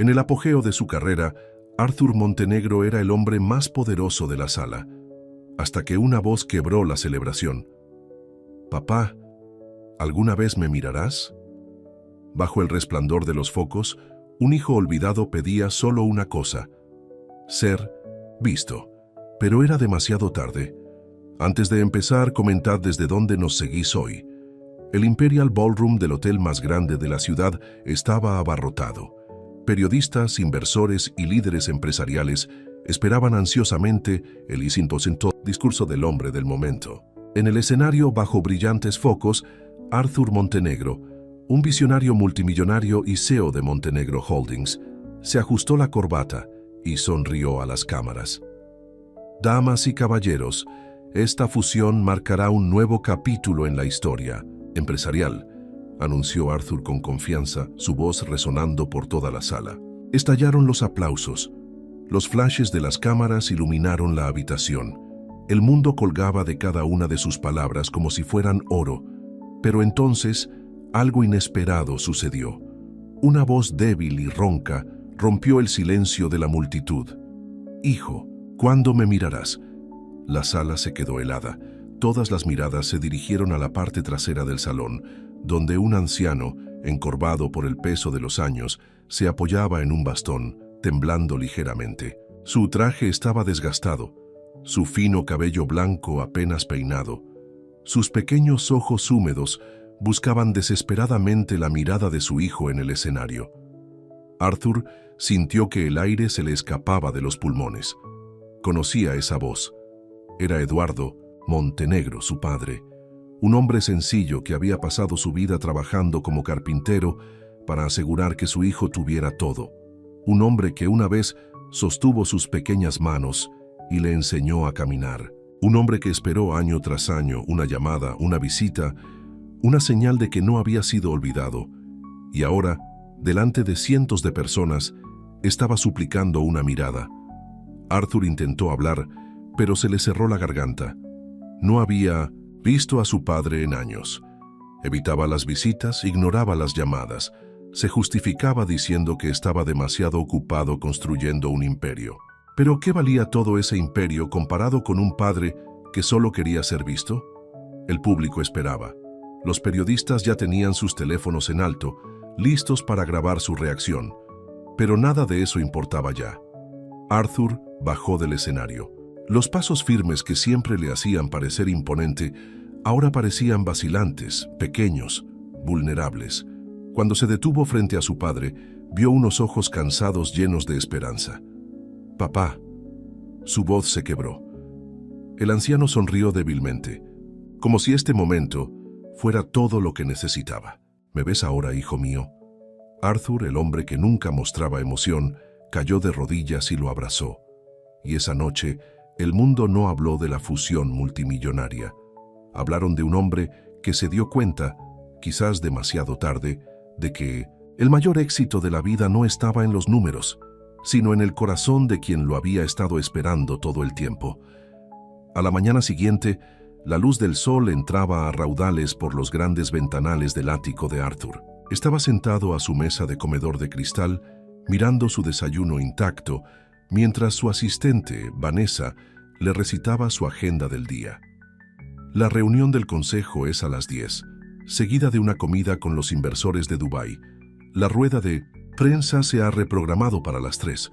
En el apogeo de su carrera, Arthur Montenegro era el hombre más poderoso de la sala, hasta que una voz quebró la celebración. «Papá, ¿alguna vez me mirarás?» Bajo el resplandor de los focos, un hijo olvidado pedía solo una cosa: ser visto. Pero era demasiado tarde. Antes de empezar, comentad desde dónde nos seguís hoy. El Imperial Ballroom del hotel más grande de la ciudad estaba abarrotado. Periodistas, inversores y líderes empresariales esperaban ansiosamente el impostor discurso del hombre del momento. En el escenario, bajo brillantes focos, Arthur Montenegro, un visionario multimillonario y CEO de Montenegro Holdings, se ajustó la corbata y sonrió a las cámaras. Damas y caballeros, esta fusión marcará un nuevo capítulo en la historia empresarial, anunció Arthur con confianza, su voz resonando por toda la sala. Estallaron los aplausos. Los flashes de las cámaras iluminaron la habitación. El mundo colgaba de cada una de sus palabras como si fueran oro. Pero entonces, algo inesperado sucedió. Una voz débil y ronca rompió el silencio de la multitud. «Hijo, ¿cuándo me mirarás?» La sala se quedó helada. Todas las miradas se dirigieron a la parte trasera del salón, donde un anciano, encorvado por el peso de los años, se apoyaba en un bastón, temblando ligeramente. Su traje estaba desgastado, su fino cabello blanco apenas peinado. Sus pequeños ojos húmedos buscaban desesperadamente la mirada de su hijo en el escenario. Arthur sintió que el aire se le escapaba de los pulmones. Conocía esa voz. Era Eduardo Montenegro, su padre, un hombre sencillo que había pasado su vida trabajando como carpintero para asegurar que su hijo tuviera todo. Un hombre que una vez sostuvo sus pequeñas manos y le enseñó a caminar. Un hombre que esperó año tras año una llamada, una visita, una señal de que no había sido olvidado. Y ahora, delante de cientos de personas, estaba suplicando una mirada. Arthur intentó hablar, pero se le cerró la garganta. No había visto a su padre en años. Evitaba las visitas, ignoraba las llamadas. Se justificaba diciendo que estaba demasiado ocupado construyendo un imperio. ¿Pero qué valía todo ese imperio comparado con un padre que solo quería ser visto? El público esperaba. Los periodistas ya tenían sus teléfonos en alto, listos para grabar su reacción. Pero nada de eso importaba ya. Arthur bajó del escenario. Los pasos firmes que siempre le hacían parecer imponente, ahora parecían vacilantes, pequeños, vulnerables. Cuando se detuvo frente a su padre, vio unos ojos cansados llenos de esperanza. «Papá». Su voz se quebró. El anciano sonrió débilmente, como si este momento fuera todo lo que necesitaba. «¿Me ves ahora, hijo mío?» Arthur, el hombre que nunca mostraba emoción, cayó de rodillas y lo abrazó. Y esa noche, el mundo no habló de la fusión multimillonaria. Hablaron de un hombre que se dio cuenta, quizás demasiado tarde, de que el mayor éxito de la vida no estaba en los números, sino en el corazón de quien lo había estado esperando todo el tiempo. A la mañana siguiente, la luz del sol entraba a raudales por los grandes ventanales del ático de Arthur. Estaba sentado a su mesa de comedor de cristal, mirando su desayuno intacto, mientras su asistente, Vanessa, le recitaba su agenda del día. La reunión del consejo es a las 10, seguida de una comida con los inversores de Dubái. La rueda de prensa se ha reprogramado para las 3,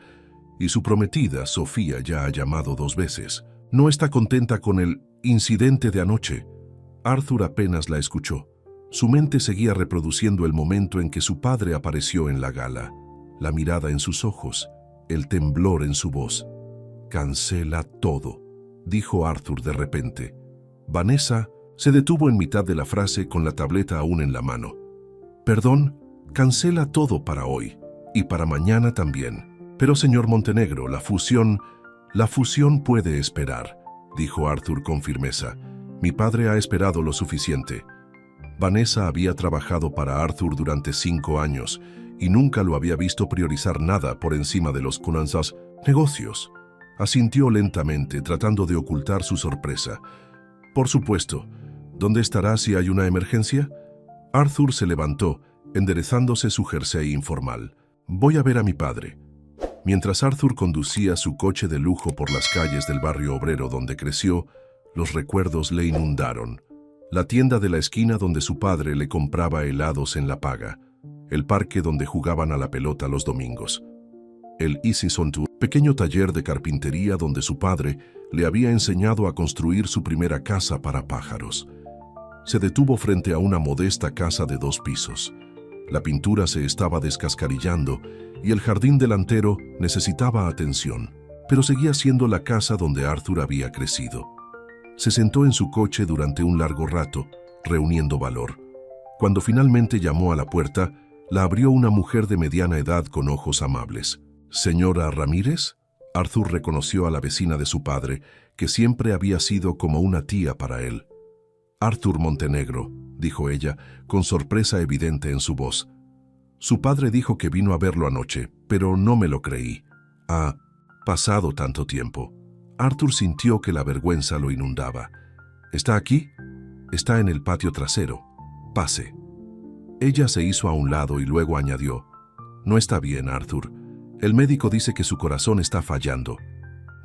y su prometida, Sofía, ya ha llamado 2 veces. No está contenta con el incidente de anoche. Arthur apenas la escuchó. Su mente seguía reproduciendo el momento en que su padre apareció en la gala, la mirada en sus ojos, el temblor en su voz. «Cancela todo», dijo Arthur de repente. Vanessa se detuvo en mitad de la frase con la tableta aún en la mano. «Perdón, cancela todo para hoy, y para mañana también. Pero señor Montenegro, la fusión puede esperar», dijo Arthur con firmeza. «Mi padre ha esperado lo suficiente». Vanessa había trabajado para Arthur durante 5 años y nunca lo había visto priorizar nada por encima de los negocios. Asintió lentamente, tratando de ocultar su sorpresa. «Por supuesto. ¿Dónde estará si hay una emergencia?» Arthur se levantó, enderezándose su jersey informal. Voy a ver a mi padre. Mientras Arthur conducía su coche de lujo por las calles del barrio obrero donde creció, los recuerdos le inundaron. La tienda de la esquina donde su padre le compraba helados en la paga, el parque donde jugaban a la pelota los domingos, el Easy Sontu, pequeño taller de carpintería donde su padre le había enseñado a construir su primera casa para pájaros. Se detuvo frente a una modesta casa de 2 pisos. La pintura se estaba descascarillando y el jardín delantero necesitaba atención, pero seguía siendo la casa donde Arthur había crecido. Se sentó en su coche durante un largo rato, reuniendo valor. Cuando finalmente llamó a la puerta, la abrió una mujer de mediana edad con ojos amables. «¿Señora Ramírez?» Arthur reconoció a la vecina de su padre, que siempre había sido como una tía para él. «Arthur Montenegro», dijo ella, con sorpresa evidente en su voz. «Su padre dijo que vino a verlo anoche, pero no me lo creí. Ha pasado tanto tiempo». Arthur sintió que la vergüenza lo inundaba. «¿Está aquí?» «Está en el patio trasero. Pase». Ella se hizo a un lado y luego añadió: «No está bien, Arthur. El médico dice que su corazón está fallando.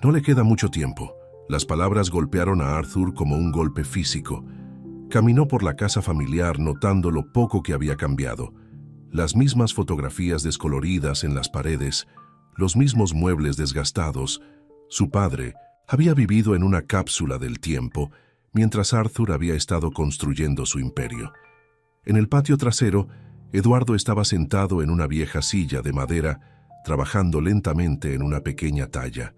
No le queda mucho tiempo». Las palabras golpearon a Arthur como un golpe físico. Caminó por la casa familiar notando lo poco que había cambiado. Las mismas fotografías descoloridas en las paredes, los mismos muebles desgastados. Su padre había vivido en una cápsula del tiempo, mientras Arthur había estado construyendo su imperio. En el patio trasero, Eduardo estaba sentado en una vieja silla de madera, trabajando lentamente en una pequeña talla.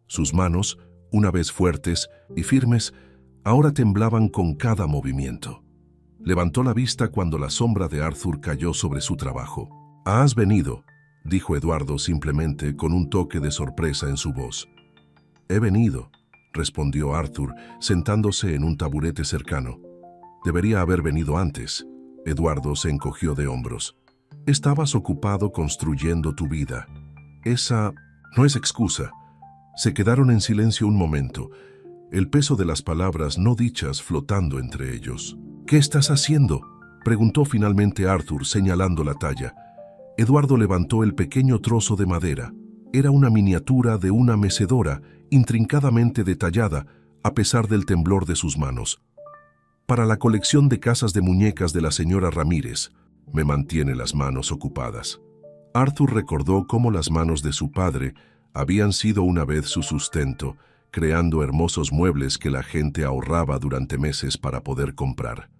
Sus manos, una vez fuertes y firmes, ahora temblaban con cada movimiento. Levantó la vista cuando la sombra de Arthur cayó sobre su trabajo. «¿Has venido?», dijo Eduardo simplemente con un toque de sorpresa en su voz. «He venido», respondió Arthur, sentándose en un taburete cercano. «Debería haber venido antes». Eduardo se encogió de hombros. «Estabas ocupado construyendo tu vida. Esa no es excusa». Se quedaron en silencio un momento, el peso de las palabras no dichas flotando entre ellos. «¿Qué estás haciendo?», preguntó finalmente Arthur, señalando la talla. Eduardo levantó el pequeño trozo de madera. Era una miniatura de una mecedora, intrincadamente detallada, a pesar del temblor de sus manos. «Para la colección de casas de muñecas de la señora Ramírez». «Me mantiene las manos ocupadas». Arthur recordó cómo las manos de su padre habían sido una vez su sustento, creando hermosos muebles que la gente ahorraba durante meses para poder comprar.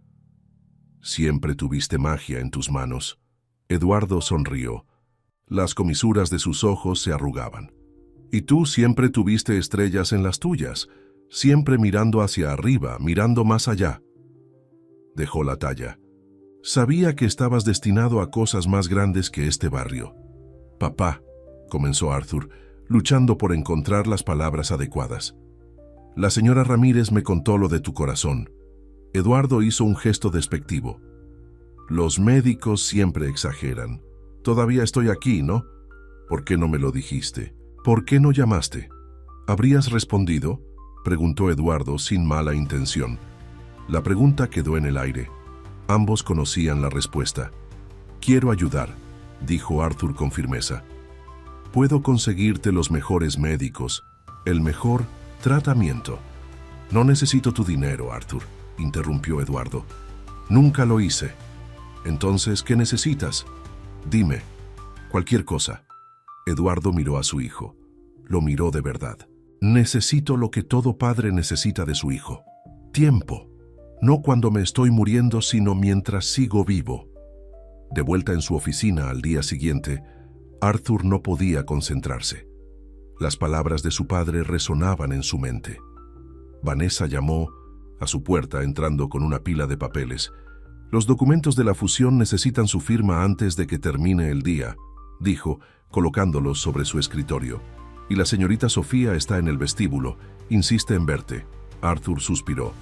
«Siempre tuviste magia en tus manos». Eduardo sonrió. Las comisuras de sus ojos se arrugaban. «Y tú siempre tuviste estrellas en las tuyas, siempre mirando hacia arriba, mirando más allá». Dejó la talla. «Sabía que estabas destinado a cosas más grandes que este barrio». «Papá», comenzó Arthur, luchando por encontrar las palabras adecuadas. «La señora Ramírez me contó lo de tu corazón». Eduardo hizo un gesto despectivo. «Los médicos siempre exageran. Todavía estoy aquí, ¿no? ¿Por qué no me lo dijiste? ¿Por qué no llamaste?» «¿Habrías respondido?», preguntó Eduardo sin mala intención. La pregunta quedó en el aire. Ambos conocían la respuesta. «Quiero ayudar», dijo Arthur con firmeza. «Puedo conseguirte los mejores médicos, el mejor tratamiento». «No necesito tu dinero, Arthur», interrumpió Eduardo. «Nunca lo hice». «Entonces, ¿qué necesitas? Dime». «Cualquier cosa». Eduardo miró a su hijo. Lo miró de verdad. «Necesito lo que todo padre necesita de su hijo. Tiempo. No cuando me estoy muriendo, sino mientras sigo vivo». De vuelta en su oficina al día siguiente, Arthur no podía concentrarse. Las palabras de su padre resonaban en su mente. Vanessa llamó a su puerta entrando con una pila de papeles. «Los documentos de la fusión necesitan su firma antes de que termine el día», dijo, colocándolos sobre su escritorio. «Y la señorita Sofía está en el vestíbulo. Insiste en verte». Arthur suspiró.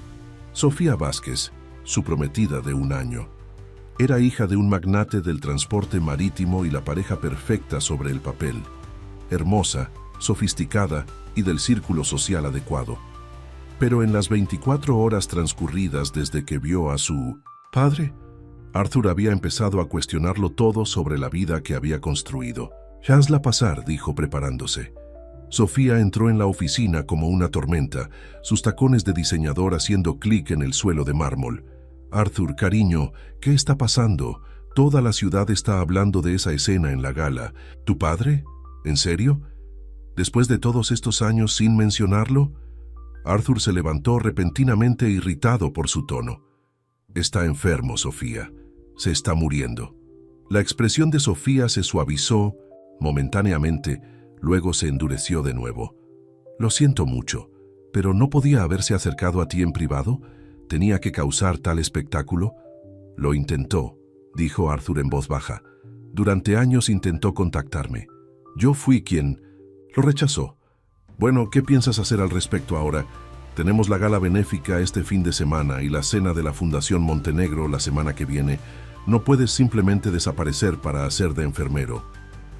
Sofía Vázquez, su prometida de 1 año. Era hija de un magnate del transporte marítimo y la pareja perfecta sobre el papel. Hermosa, sofisticada y del círculo social adecuado. Pero en las 24 horas transcurridas desde que vio a su padre, Arthur había empezado a cuestionarlo todo sobre la vida que había construido. «Hazla pasar», dijo preparándose. Sofía entró en la oficina como una tormenta, sus tacones de diseñador haciendo clic en el suelo de mármol. «Arthur, cariño, ¿qué está pasando? Toda la ciudad está hablando de esa escena en la gala. ¿Tu padre? ¿En serio? ¿Después de todos estos años sin mencionarlo?» Arthur se levantó repentinamente irritado por su tono. «Está enfermo, Sofía. Se está muriendo». La expresión de Sofía se suavizó momentáneamente, luego se endureció de nuevo. «Lo siento mucho, pero ¿no podía haberse acercado a ti en privado? ¿Tenía que causar tal espectáculo?» «Lo intentó», dijo Arthur en voz baja. «Durante años intentó contactarme. Yo fui quien lo rechazó. Bueno, ¿qué piensas hacer al respecto ahora? Tenemos la gala benéfica este fin de semana y la cena de la Fundación Montenegro la semana que viene. No puedes simplemente desaparecer para hacer de enfermero».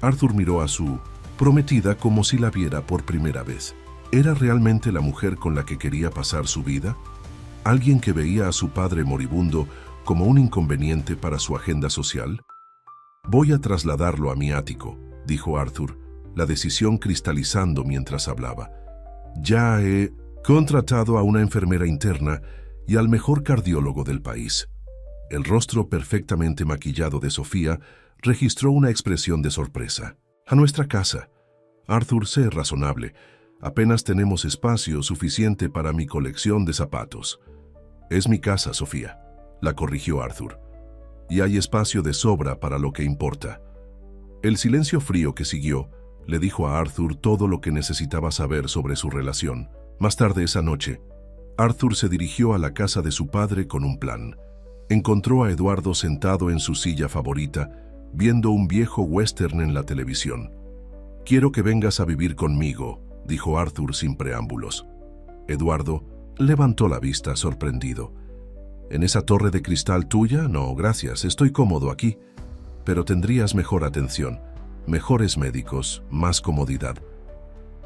Arthur miró a su prometida como si la viera por primera vez. ¿Era realmente la mujer con la que quería pasar su vida? ¿Alguien que veía a su padre moribundo como un inconveniente para su agenda social? «Voy a trasladarlo a mi ático», dijo Arthur, la decisión cristalizando mientras hablaba. «Ya he contratado a una enfermera interna y al mejor cardiólogo del país». El rostro perfectamente maquillado de Sofía registró una expresión de sorpresa. «A nuestra casa. Arthur, sé razonable. Apenas tenemos espacio suficiente para mi colección de zapatos». «Es mi casa, Sofía», la corrigió Arthur. «Y hay espacio de sobra para lo que importa». El silencio frío que siguió le dijo a Arthur todo lo que necesitaba saber sobre su relación. Más tarde esa noche, Arthur se dirigió a la casa de su padre con un plan. Encontró a Eduardo sentado en su silla favorita, viendo un viejo western en la televisión. «Quiero que vengas a vivir conmigo», dijo Arthur sin preámbulos. Eduardo levantó la vista sorprendido. «¿En esa torre de cristal tuya? No, gracias, estoy cómodo aquí. Pero tendrías mejor atención, mejores médicos, más comodidad».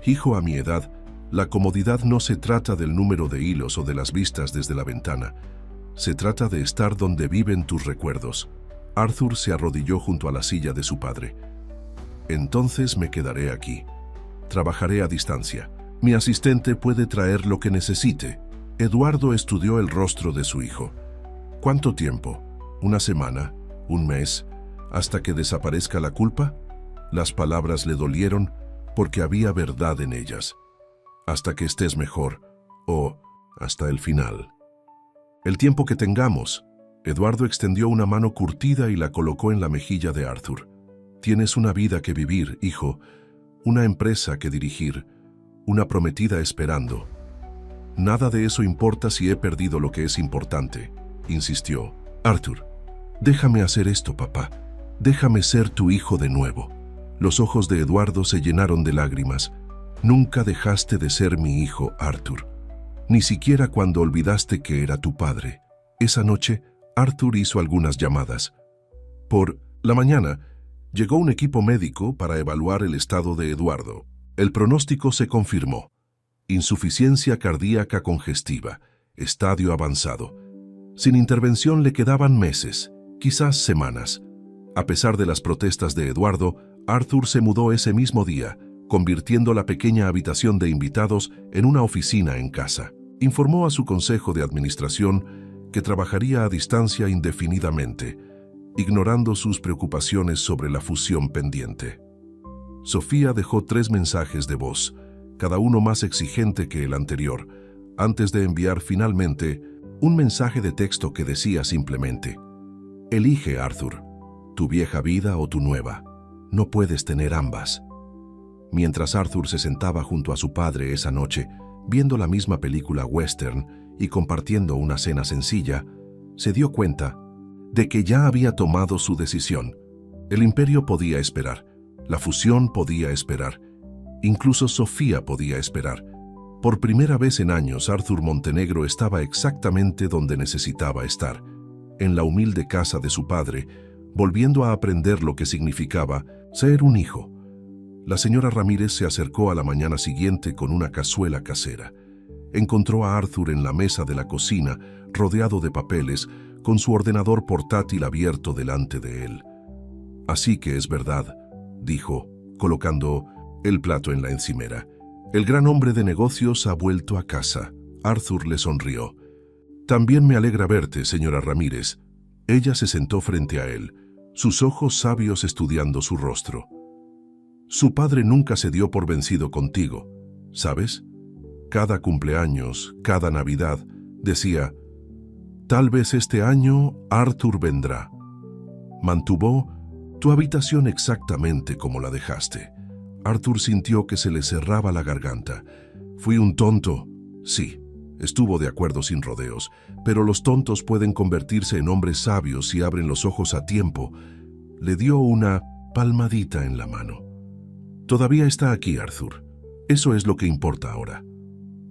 «Hijo, a mi edad, la comodidad no se trata del número de hilos o de las vistas desde la ventana. Se trata de estar donde viven tus recuerdos». Arthur se arrodilló junto a la silla de su padre. «Entonces me quedaré aquí. Trabajaré a distancia. Mi asistente puede traer lo que necesite». Eduardo estudió el rostro de su hijo. «¿Cuánto tiempo? ¿Una semana? ¿Un mes? ¿Hasta que desaparezca la culpa?». Las palabras le dolieron porque había verdad en ellas. «Hasta que estés mejor, o hasta el final». «El tiempo que tengamos». Eduardo extendió una mano curtida y la colocó en la mejilla de Arthur. «Tienes una vida que vivir, hijo, una empresa que dirigir, una prometida esperando». «Nada de eso importa si he perdido lo que es importante», insistió. «Arthur, déjame hacer esto, papá. Déjame ser tu hijo de nuevo». Los ojos de Eduardo se llenaron de lágrimas. «Nunca dejaste de ser mi hijo, Arthur. Ni siquiera cuando olvidaste que era tu padre». Esa noche, Arthur hizo algunas llamadas. Por la mañana, llegó un equipo médico para evaluar el estado de Eduardo. El pronóstico se confirmó. Insuficiencia cardíaca congestiva, estadio avanzado. Sin intervención le quedaban meses, quizás semanas. A pesar de las protestas de Eduardo, Arthur se mudó ese mismo día, convirtiendo la pequeña habitación de invitados en una oficina en casa. Informó a su consejo de administración que trabajaría a distancia indefinidamente, ignorando sus preocupaciones sobre la fusión pendiente. Sofía dejó 3 mensajes de voz, cada uno más exigente que el anterior, antes de enviar finalmente un mensaje de texto que decía simplemente: «Elige, Arthur, tu vieja vida o tu nueva. No puedes tener ambas». Mientras Arthur se sentaba junto a su padre esa noche, viendo la misma película western y compartiendo una cena sencilla, se dio cuenta de que ya había tomado su decisión. El imperio podía esperar, la fusión podía esperar, incluso Sofía podía esperar. Por primera vez en años, Arthur Montenegro estaba exactamente donde necesitaba estar, en la humilde casa de su padre, volviendo a aprender lo que significaba ser un hijo. La señora Ramírez se acercó a la mañana siguiente con una cazuela casera. Encontró a Arthur en la mesa de la cocina, rodeado de papeles, con su ordenador portátil abierto delante de él. «Así que es verdad», dijo, colocando el plato en la encimera. «El gran hombre de negocios ha vuelto a casa». Arthur le sonrió. «También me alegra verte, señora Ramírez». Ella se sentó frente a él, sus ojos sabios estudiando su rostro. «Su padre nunca se dio por vencido contigo, ¿sabes? Cada cumpleaños, cada Navidad, decía, tal vez este año Arthur vendrá. Mantuvo tu habitación exactamente como la dejaste». Arthur sintió que se le cerraba la garganta. «Fui un tonto». Sí, estuvo de acuerdo sin rodeos, pero los tontos pueden convertirse en hombres sabios si abren los ojos a tiempo. Le dio una palmadita en la mano. «Todavía está aquí, Arthur. Eso es lo que importa ahora».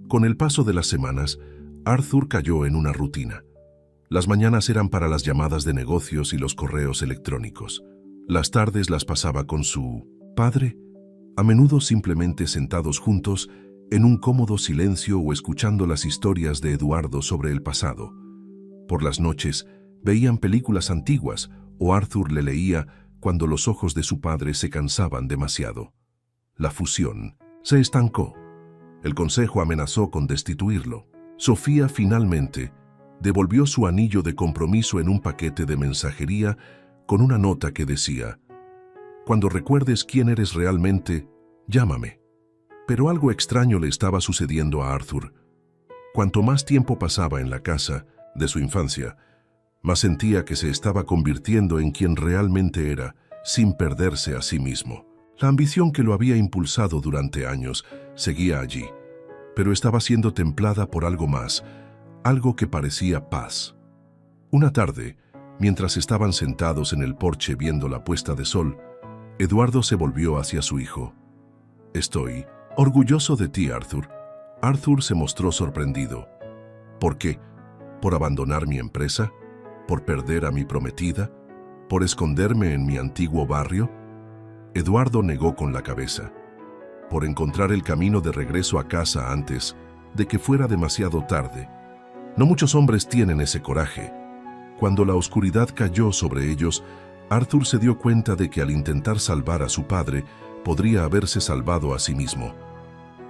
Con el paso de las semanas, Arthur cayó en una rutina. Las mañanas eran para las llamadas de negocios y los correos electrónicos. Las tardes las pasaba con su padre, a menudo simplemente sentados juntos en un cómodo silencio o escuchando las historias de Eduardo sobre el pasado. Por las noches veían películas antiguas o Arthur le leía cuando los ojos de su padre se cansaban demasiado. La fusión se estancó. El consejo amenazó con destituirlo. Sofía finalmente devolvió su anillo de compromiso en un paquete de mensajería con una nota que decía: «Cuando recuerdes quién eres realmente, llámame». Pero algo extraño le estaba sucediendo a Arthur. Cuanto más tiempo pasaba en la casa de su infancia, más sentía que se estaba convirtiendo en quien realmente era, sin perderse a sí mismo. La ambición que lo había impulsado durante años seguía allí, pero estaba siendo templada por algo más, algo que parecía paz. Una tarde, mientras estaban sentados en el porche viendo la puesta de sol, Eduardo se volvió hacia su hijo. «Estoy orgulloso de ti, Arthur». Arthur se mostró sorprendido. «¿Por qué? ¿Por abandonar mi empresa? ¿Por perder a mi prometida? ¿Por esconderme en mi antiguo barrio?». Eduardo negó con la cabeza. «Por encontrar el camino de regreso a casa antes de que fuera demasiado tarde. No muchos hombres tienen ese coraje». Cuando la oscuridad cayó sobre ellos, Arthur se dio cuenta de que al intentar salvar a su padre, podría haberse salvado a sí mismo.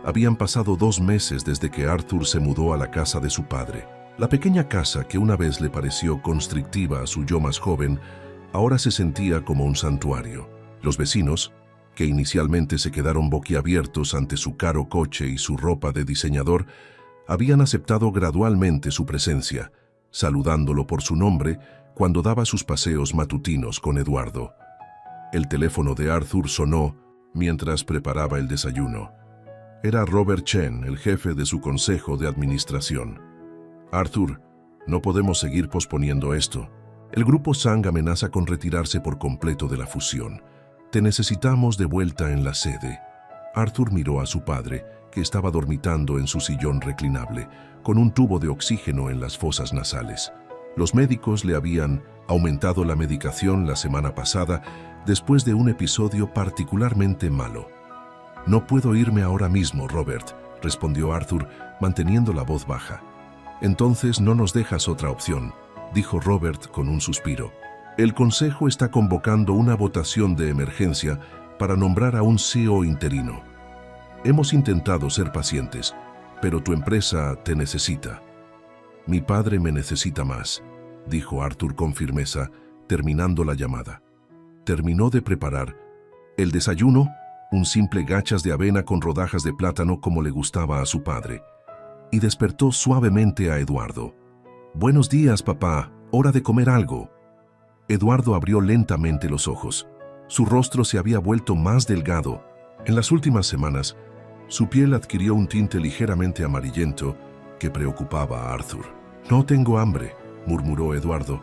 Habían pasado 2 meses desde que Arthur se mudó a la casa de su padre. La pequeña casa que una vez le pareció constrictiva a su yo más joven, ahora se sentía como un santuario. Los vecinos, que inicialmente se quedaron boquiabiertos ante su caro coche y su ropa de diseñador, habían aceptado gradualmente su presencia, saludándolo por su nombre cuando daba sus paseos matutinos con Eduardo. El teléfono de Arthur sonó mientras preparaba el desayuno. Era Robert Chen, el jefe de su consejo de administración. «Arthur, no podemos seguir posponiendo esto. El grupo Sang amenaza con retirarse por completo de la fusión. Te necesitamos de vuelta en la sede». Arthur miró a su padre, que estaba dormitando en su sillón reclinable, con un tubo de oxígeno en las fosas nasales. Los médicos le habían aumentado la medicación la semana pasada después de un episodio particularmente malo. «No puedo irme ahora mismo, Robert», respondió Arthur, manteniendo la voz baja. «Entonces no nos dejas otra opción», dijo Robert con un suspiro. «El Consejo está convocando una votación de emergencia para nombrar a un CEO interino. Hemos intentado ser pacientes, pero tu empresa te necesita». «Mi padre me necesita más», dijo Arthur con firmeza, terminando la llamada. Terminó de preparar el desayuno, un simple gachas de avena con rodajas de plátano como le gustaba a su padre, y despertó suavemente a Eduardo. «Buenos días, papá. Hora de comer algo». Eduardo abrió lentamente los ojos. Su rostro se había vuelto más delgado. En las últimas semanas, su piel adquirió un tinte ligeramente amarillento que preocupaba a Arthur. «No tengo hambre», murmuró Eduardo.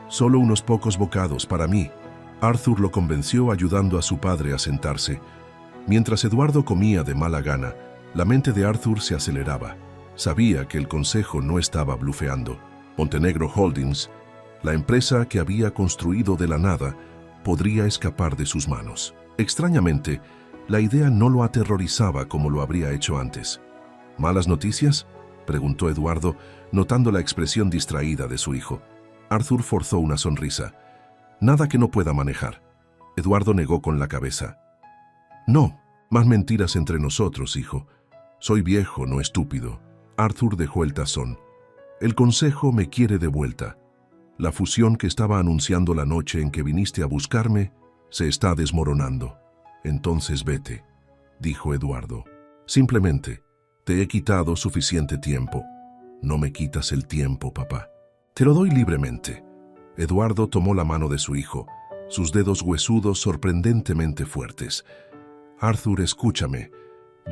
«Solo unos pocos bocados para mí». Arthur lo convenció ayudando a su padre a sentarse. Mientras Eduardo comía de mala gana, la mente de Arthur se aceleraba. Sabía que el consejo no estaba blufeando. Montenegro Holdings, la empresa que había construido de la nada, podría escapar de sus manos. Extrañamente, la idea no lo aterrorizaba como lo habría hecho antes. «¿Malas noticias?», preguntó Eduardo, notando la expresión distraída de su hijo. Arthur forzó una sonrisa. Nada que no pueda manejar. Eduardo negó con la cabeza. No, más mentiras entre nosotros, hijo. Soy viejo, no estúpido. Arthur dejó el tazón. El consejo me quiere de vuelta. La fusión que estaba anunciando la noche en que viniste a buscarme se está desmoronando. Entonces vete, dijo Eduardo. Simplemente, te he quitado suficiente tiempo. No me quitas el tiempo, papá. Te lo doy libremente. Eduardo tomó la mano de su hijo, sus dedos huesudos sorprendentemente fuertes. Arthur, escúchame.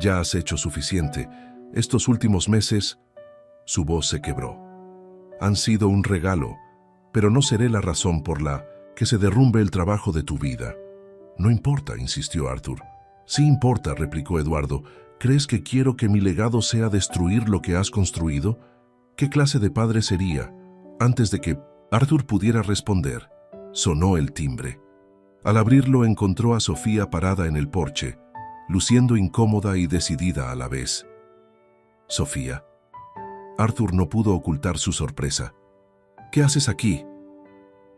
Ya has hecho suficiente. Estos últimos meses... Su voz se quebró. Han sido un regalo, pero no seré la razón por la que se derrumbe el trabajo de tu vida. No importa, insistió Arthur. Sí importa, replicó Eduardo. ¿Crees que quiero que mi legado sea destruir lo que has construido? ¿Qué clase de padre sería? Antes de que Arthur pudiera responder, sonó el timbre. Al abrirlo encontró a Sofía parada en el porche, luciendo incómoda y decidida a la vez. Sofía. Arthur no pudo ocultar su sorpresa. ¿Qué haces aquí?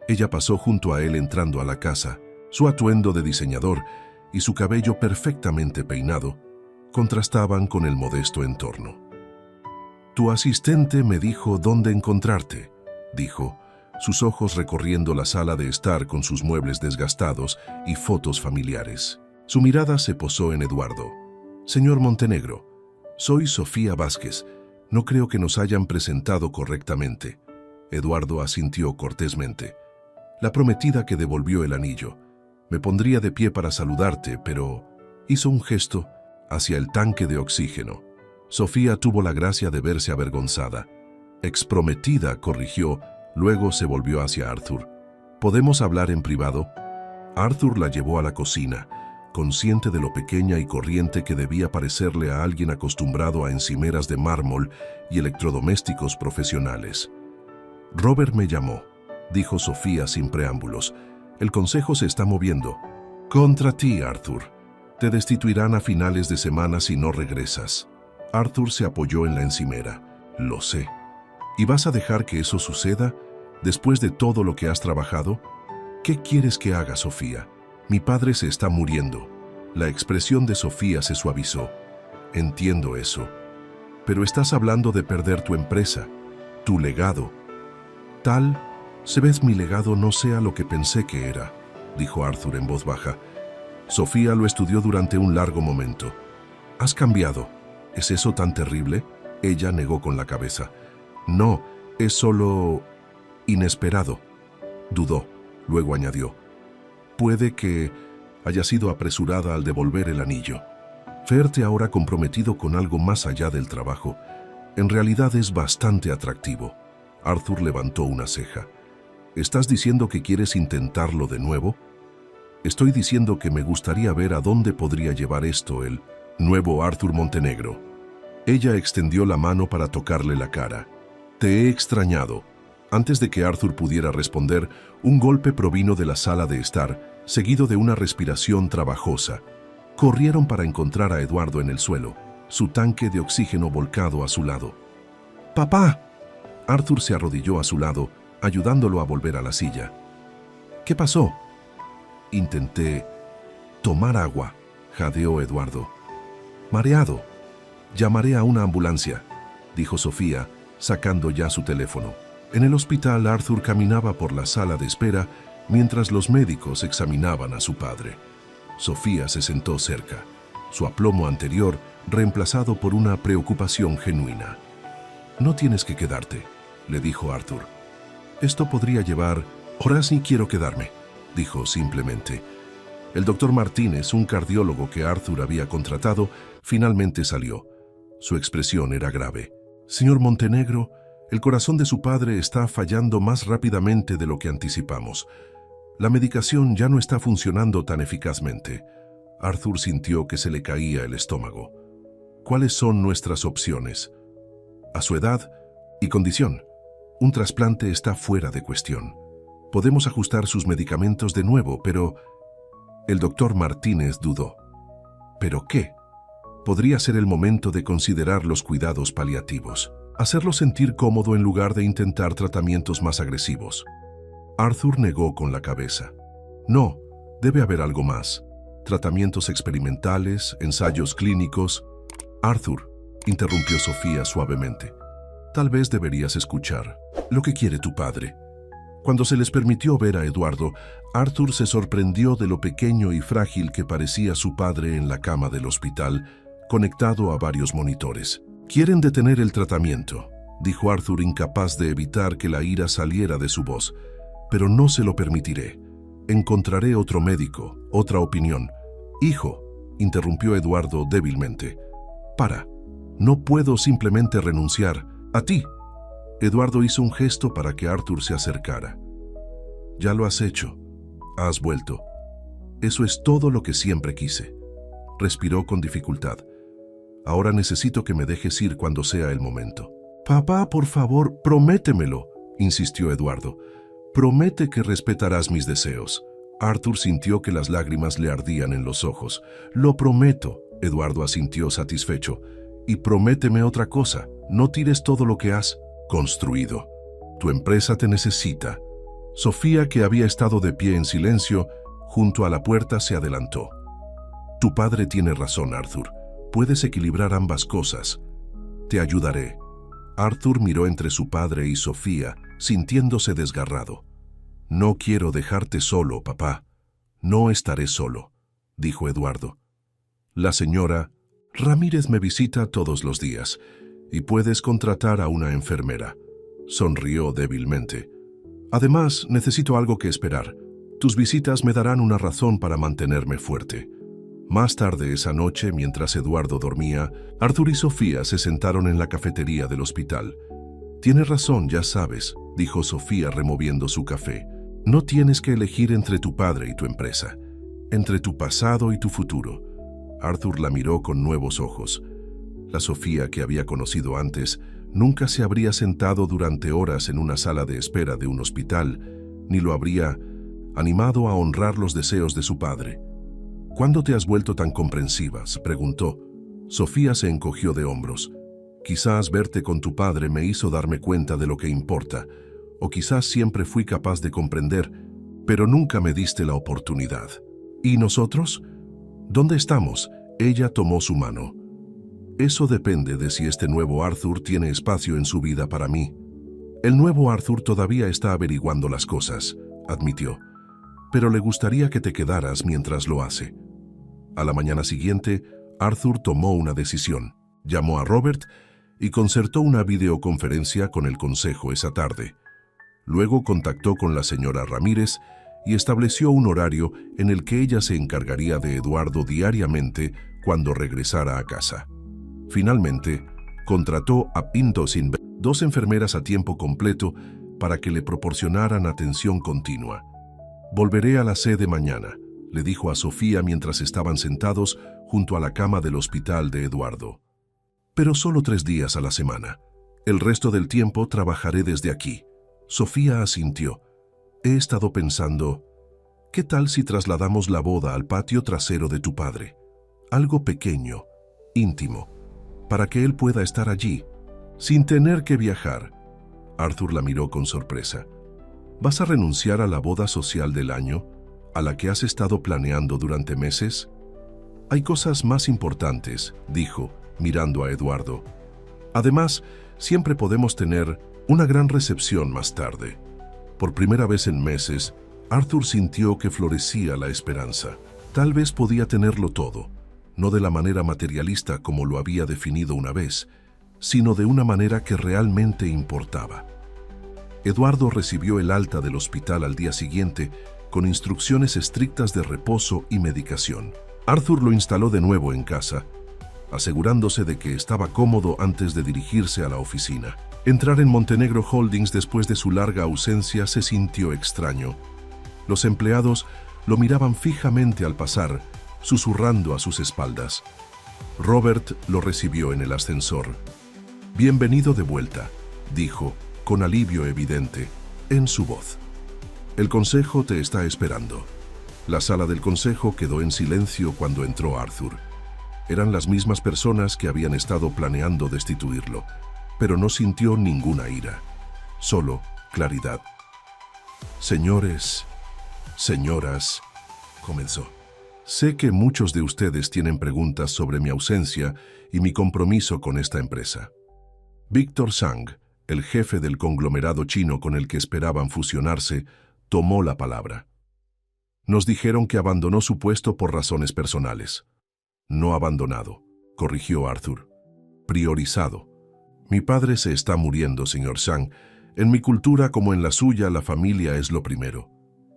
Ella pasó junto a él entrando a la casa. Su atuendo de diseñador y su cabello perfectamente peinado contrastaban con el modesto entorno. Tu asistente me dijo dónde encontrarte, dijo, sus ojos recorriendo la sala de estar con sus muebles desgastados y fotos familiares. Su mirada se posó en Eduardo. Señor Montenegro, soy Sofía Vázquez. No creo que nos hayan presentado correctamente. Eduardo asintió cortésmente. La prometida que devolvió el anillo. Me pondría de pie para saludarte, pero hizo un gesto hacia el tanque de oxígeno. Sofía tuvo la gracia de verse avergonzada. Exprometida, corrigió, luego se volvió hacia Arthur. ¿Podemos hablar en privado? Arthur la llevó a la cocina, consciente de lo pequeña y corriente que debía parecerle a alguien acostumbrado a encimeras de mármol y electrodomésticos profesionales. Robert me llamó, dijo Sofía sin preámbulos. El consejo se está moviendo. Contra ti, Arthur. Te destituirán a finales de semana si no regresas. Arthur se apoyó en la encimera. Lo sé. ¿Y vas a dejar que eso suceda después de todo lo que has trabajado? ¿Qué quieres que haga, Sofía? Mi padre se está muriendo. La expresión de Sofía se suavizó. Entiendo eso. Pero estás hablando de perder tu empresa, tu legado. Tal vez mi legado no sea lo que pensé que era, dijo Arthur en voz baja. Sofía lo estudió durante un largo momento. Has cambiado. ¿Es eso tan terrible? Ella negó con la cabeza. No, es solo inesperado. Dudó, luego añadió. Puede que haya sido apresurada al devolver el anillo. Verte ahora comprometido con algo más allá del trabajo, en realidad es bastante atractivo. Arthur levantó una ceja. ¿Estás diciendo que quieres intentarlo de nuevo? Estoy diciendo que me gustaría ver a dónde podría llevar esto el nuevo Arthur Montenegro. Ella extendió la mano para tocarle la cara. Te he extrañado. Antes de que Arthur pudiera responder, un golpe provino de la sala de estar, seguido de una respiración trabajosa. Corrieron para encontrar a Eduardo en el suelo, su tanque de oxígeno volcado a su lado. ¡Papá! Arthur se arrodilló a su lado, ayudándolo a volver a la silla. ¿Qué pasó? Intenté tomar agua, jadeó Eduardo. Mareado. Llamaré a una ambulancia, dijo Sofía, sacando ya su teléfono. En el hospital, Arthur caminaba por la sala de espera mientras los médicos examinaban a su padre. Sofía se sentó cerca, su aplomo anterior reemplazado por una preocupación genuina. No tienes que quedarte, le dijo Arthur. Esto podría llevar... Ahora sí quiero quedarme, dijo simplemente. El doctor Martínez, un cardiólogo que Arthur había contratado, finalmente salió. Su expresión era grave. Señor Montenegro, el corazón de su padre está fallando más rápidamente de lo que anticipamos. La medicación ya no está funcionando tan eficazmente. Arthur sintió que se le caía el estómago. ¿Cuáles son nuestras opciones? A su edad y condición, un trasplante está fuera de cuestión. Podemos ajustar sus medicamentos de nuevo, pero... El doctor Martínez dudó. ¿Pero qué? Podría ser el momento de considerar los cuidados paliativos. hacerlo sentir cómodo en lugar de intentar tratamientos más agresivos. Arthur negó con la cabeza. No, debe haber algo más. Tratamientos experimentales, ensayos clínicos. Arthur, interrumpió Sofía suavemente. Tal vez deberías escuchar lo que quiere tu padre. Cuando se les permitió ver a Eduardo, Arthur se sorprendió de lo pequeño y frágil que parecía su padre en la cama del hospital, conectado a varios monitores. «Quieren detener el tratamiento», dijo Arthur, incapaz de evitar que la ira saliera de su voz. «Pero no se lo permitiré. Encontraré otro médico, otra opinión». «Hijo», interrumpió Eduardo débilmente. «Para. No puedo simplemente renunciar a ti». Eduardo hizo un gesto para que Arthur se acercara. «Ya lo has hecho. Has vuelto. Eso es todo lo que siempre quise». Respiró con dificultad. «Ahora necesito que me dejes ir cuando sea el momento». «Papá, por favor, prométemelo», insistió Eduardo. «Promete que respetarás mis deseos». Arthur sintió que las lágrimas le ardían en los ojos. «Lo prometo», Eduardo asintió satisfecho. «Y prométeme otra cosa. No tires todo lo que has construido. Tu empresa te necesita». Sofía, que había estado de pie en silencio, junto a la puerta, se adelantó. «Tu padre tiene razón, Arthur. Puedes equilibrar ambas cosas. Te ayudaré». Arthur miró entre su padre y Sofía, sintiéndose desgarrado. «No quiero dejarte solo, papá». «No estaré solo», dijo Eduardo. «La señora Ramírez me visita todos los días y puedes contratar a una enfermera». Sonrió débilmente. «Además, necesito algo que esperar. Tus visitas me darán una razón para mantenerme fuerte». Más tarde esa noche, mientras Eduardo dormía, Arthur y Sofía se sentaron en la cafetería del hospital. «Tienes razón, ya sabes», dijo Sofía removiendo su café. «No tienes que elegir entre tu padre y tu empresa, entre tu pasado y tu futuro». Arthur la miró con nuevos ojos. La Sofía que había conocido antes nunca se habría sentado durante horas en una sala de espera de un hospital, ni lo habría animado a honrar los deseos de su padre. «¿Cuándo te has vuelto tan comprensiva?», preguntó. Sofía se encogió de hombros. «Quizás verte con tu padre me hizo darme cuenta de lo que importa, o quizás siempre fui capaz de comprender, pero nunca me diste la oportunidad». «¿Y nosotros? ¿Dónde estamos?». Ella tomó su mano. «Eso depende de si este nuevo Arthur tiene espacio en su vida para mí». «El nuevo Arthur todavía está averiguando las cosas», admitió. «Pero le gustaría que te quedaras mientras lo hace». A la mañana siguiente, Arthur tomó una decisión. Llamó a Robert y concertó una videoconferencia con el consejo esa tarde. Luego contactó con la señora Ramírez y estableció un horario en el que ella se encargaría de Eduardo diariamente cuando regresara a casa. Finalmente, contrató a Pintosin, 2 enfermeras a tiempo completo, para que le proporcionaran atención continua. «Volveré a la sede mañana», le dijo a Sofía mientras estaban sentados junto a la cama del hospital de Eduardo. «Pero solo 3 días a la semana. El resto del tiempo trabajaré desde aquí». Sofía asintió. «He estado pensando, ¿qué tal si trasladamos la boda al patio trasero de tu padre? Algo pequeño, íntimo, para que él pueda estar allí, sin tener que viajar». Arthur la miró con sorpresa. «¿Vas a renunciar a la boda social del año, a la que has estado planeando durante meses?» «Hay cosas más importantes», dijo, mirando a Eduardo. «Además, siempre podemos tener una gran recepción más tarde». Por primera vez en meses, Arthur sintió que florecía la esperanza. Tal vez podía tenerlo todo, no de la manera materialista como lo había definido una vez, sino de una manera que realmente importaba. Eduardo recibió el alta del hospital al día siguiente con instrucciones estrictas de reposo y medicación. Arthur lo instaló de nuevo en casa, asegurándose de que estaba cómodo antes de dirigirse a la oficina. Entrar en Montenegro Holdings después de su larga ausencia se sintió extraño. Los empleados lo miraban fijamente al pasar, susurrando a sus espaldas. Robert lo recibió en el ascensor. «Bienvenido de vuelta», dijo, con alivio evidente, en su voz. «El consejo te está esperando». La sala del consejo quedó en silencio cuando entró Arthur. Eran las mismas personas que habían estado planeando destituirlo. pero no sintió ninguna ira, solo claridad. Señores, señoras, comenzó. Sé que muchos de ustedes tienen preguntas sobre mi ausencia y mi compromiso con esta empresa. Víctor Zhang, el jefe del conglomerado chino con el que esperaban fusionarse, tomó la palabra. Nos dijeron que abandonó su puesto por razones personales. No abandonado, corrigió Arthur. Priorizado. Mi padre se está muriendo, señor Zhang. En mi cultura como en la suya, la familia es lo primero.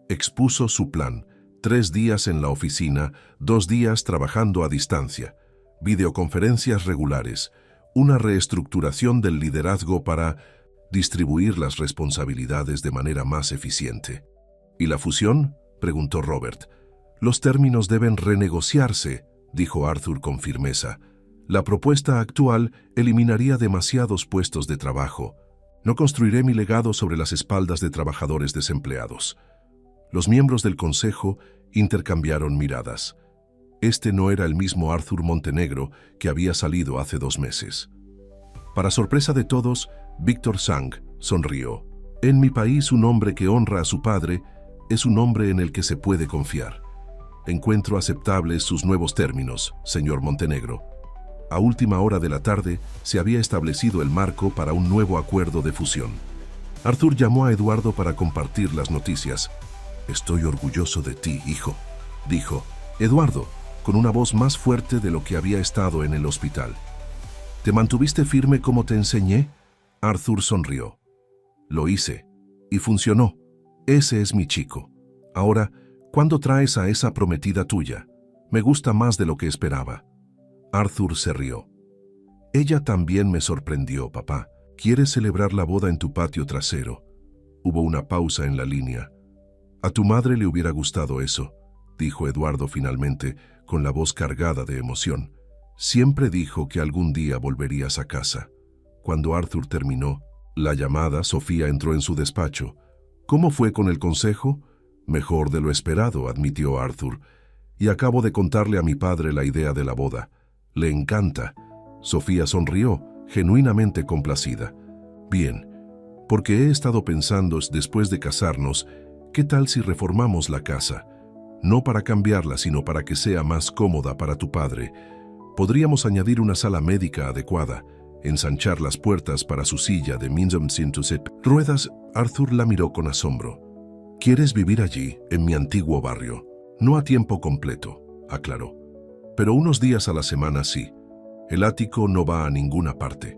Expuso su plan. 3 días en la oficina, 2 días trabajando a distancia, videoconferencias regulares, una reestructuración del liderazgo para distribuir las responsabilidades de manera más eficiente. ¿Y la fusión?, preguntó Robert. Los términos deben renegociarse, dijo Arthur con firmeza. La propuesta actual eliminaría demasiados puestos de trabajo. No construiré mi legado sobre las espaldas de trabajadores desempleados. Los miembros del consejo intercambiaron miradas. Este no era el mismo Arthur Montenegro que había salido hace 2 meses. Para sorpresa de todos, Víctor Zhang sonrió. En mi país, un hombre que honra a su padre es un hombre en el que se puede confiar. Encuentro aceptables sus nuevos términos, señor Montenegro. A última hora de la tarde se había establecido el marco para un nuevo acuerdo de fusión. Arthur llamó a Eduardo para compartir las noticias. «Estoy orgulloso de ti, hijo», dijo Eduardo, con una voz más fuerte de lo que había estado en el hospital. «¿Te mantuviste firme como te enseñé?». Arthur sonrió. «Lo hice, y funcionó. Ese es mi chico. Ahora, ¿cuándo traes a esa prometida tuya? Me gusta más de lo que esperaba». Arthur se rió. «Ella también me sorprendió, papá. ¿Quieres celebrar la boda en tu patio trasero?». Hubo una pausa en la línea. «A tu madre le hubiera gustado eso», dijo Eduardo finalmente, con la voz cargada de emoción. «Siempre dijo que algún día volverías a casa». Cuando Arthur terminó la llamada, Sofía entró en su despacho. «¿Cómo fue con el consejo?». «Mejor de lo esperado», admitió Arthur. «Y acabo de contarle a mi padre la idea de la boda. Le encanta». Sofía sonrió, genuinamente complacida. «Bien, porque he estado pensando, después de casarnos, ¿qué tal si reformamos la casa? No para cambiarla, sino para que sea más cómoda para tu padre. Podríamos añadir una sala médica adecuada, ensanchar las puertas para su silla de ruedas». Arthur la miró con asombro. «¿Quieres vivir allí, en mi antiguo barrio?». «No a tiempo completo», aclaró. «Pero unos días a la semana sí. El ático no va a ninguna parte».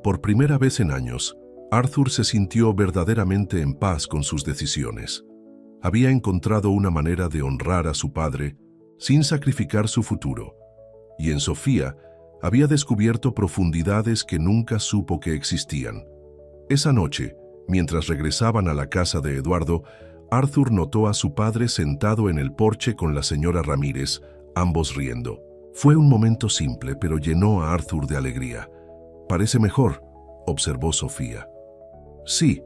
Por primera vez en años, Arthur se sintió verdaderamente en paz con sus decisiones. Había encontrado una manera de honrar a su padre sin sacrificar su futuro. Y en Sofía había descubierto profundidades que nunca supo que existían. Esa noche, mientras regresaban a la casa de Eduardo, Arthur notó a su padre sentado en el porche con la señora Ramírez, ambos riendo. Fue un momento simple, pero llenó a Arthur de alegría. «Parece mejor», observó Sofía. «Sí»,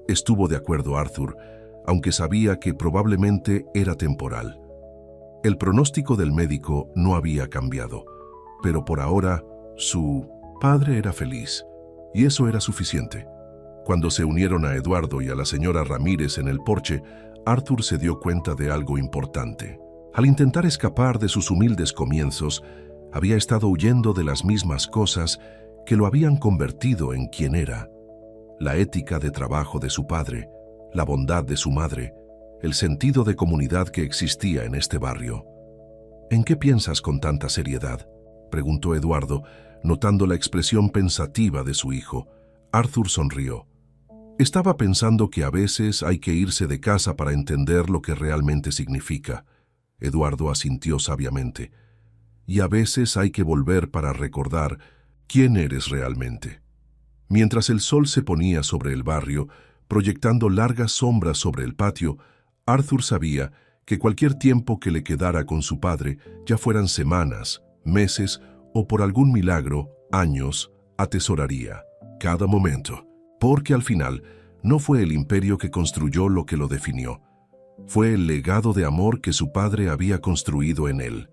estuvo de acuerdo Arthur, aunque sabía que probablemente era temporal. El pronóstico del médico no había cambiado, pero por ahora su padre era feliz, y eso era suficiente. Cuando se unieron a Eduardo y a la señora Ramírez en el porche, Arthur se dio cuenta de algo importante. Al intentar escapar de sus humildes comienzos, había estado huyendo de las mismas cosas que lo habían convertido en quien era. La ética de trabajo de su padre, la bondad de su madre, el sentido de comunidad que existía en este barrio. «¿En qué piensas con tanta seriedad?», preguntó Eduardo, notando la expresión pensativa de su hijo. Arthur sonrió. «Estaba pensando que a veces hay que irse de casa para entender lo que realmente significa». Eduardo asintió sabiamente. «Y a veces hay que volver para recordar quién eres realmente». Mientras el sol se ponía sobre el barrio, proyectando largas sombras sobre el patio, Arthur sabía que cualquier tiempo que le quedara con su padre, ya fueran semanas, meses o por algún milagro, años, atesoraría cada momento, porque al final no fue el imperio que construyó lo que lo definió, fue el legado de amor que su padre había construido en él.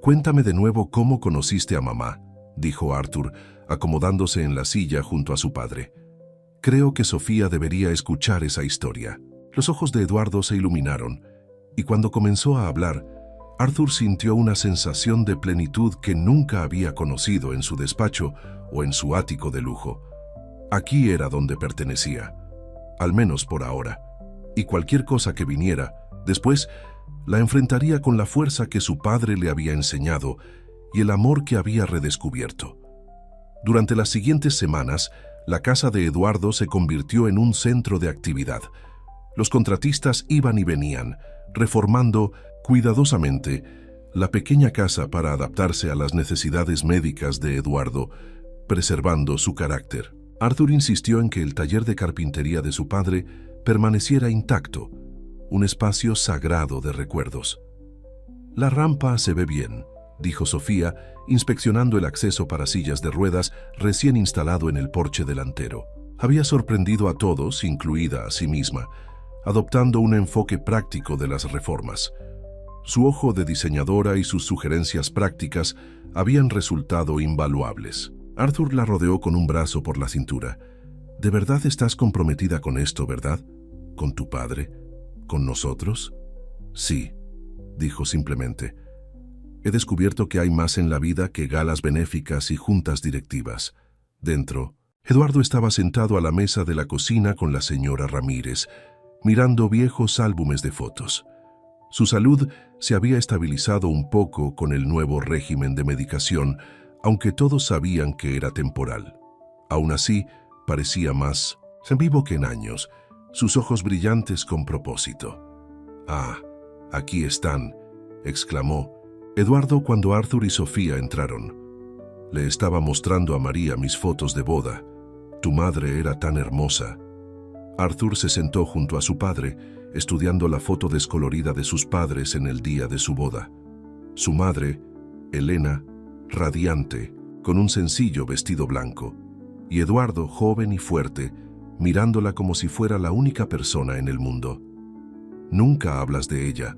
«Cuéntame de nuevo cómo conociste a mamá», dijo Arthur, acomodándose en la silla junto a su padre. Creo que Sofía debería escuchar esa historia. Los ojos de Eduardo se iluminaron, y cuando comenzó a hablar, Arthur sintió una sensación de plenitud que nunca había conocido en su despacho o en su ático de lujo. Aquí era donde pertenecía, al menos por ahora, y cualquier cosa que viniera, después, la enfrentaría con la fuerza que su padre le había enseñado y el amor que había redescubierto. Durante las siguientes semanas, la casa de Eduardo se convirtió en un centro de actividad. Los contratistas iban y venían, reformando cuidadosamente la pequeña casa para adaptarse a las necesidades médicas de Eduardo, preservando su carácter. Arthur insistió en que el taller de carpintería de su padre permaneciera intacto, un espacio sagrado de recuerdos. «La rampa se ve bien», dijo Sofía, inspeccionando el acceso para sillas de ruedas recién instalado en el porche delantero. Había sorprendido a todos, incluida a sí misma, adoptando un enfoque práctico de las reformas. Su ojo de diseñadora y sus sugerencias prácticas habían resultado invaluables. Arthur la rodeó con un brazo por la cintura. «¿De verdad estás comprometida con esto, verdad? ¿Con tu padre? ¿Con nosotros?» «Sí», dijo simplemente. «He descubierto que hay más en la vida que galas benéficas y juntas directivas». Dentro, Eduardo estaba sentado a la mesa de la cocina con la señora Ramírez, mirando viejos álbumes de fotos. Su salud se había estabilizado un poco con el nuevo régimen de medicación, aunque todos sabían que era temporal. Aún así, parecía más vivo que en años, sus ojos brillantes con propósito. «Ah, aquí están», exclamó Eduardo cuando Arthur y Sofía entraron. «Le estaba mostrando a María mis fotos de boda. Tu madre era tan hermosa». Arthur se sentó junto a su padre, estudiando la foto descolorida de sus padres en el día de su boda. Su madre, Elena, radiante, con un sencillo vestido blanco, y Eduardo, joven y fuerte, mirándola como si fuera la única persona en el mundo. «Nunca hablas de ella»,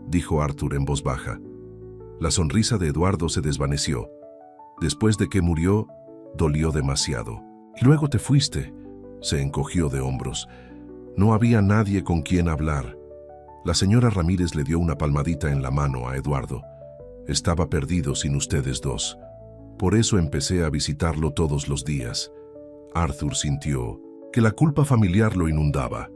dijo Arthur en voz baja. La sonrisa de Eduardo se desvaneció. Después de que murió, dolió demasiado. «Y luego te fuiste», se encogió de hombros. No había nadie con quien hablar. La señora Ramírez le dio una palmadita en la mano a Eduardo. «Estaba perdido sin ustedes dos. Por eso empecé a visitarlo todos los días». Arthur sintió que la culpa familiar lo inundaba.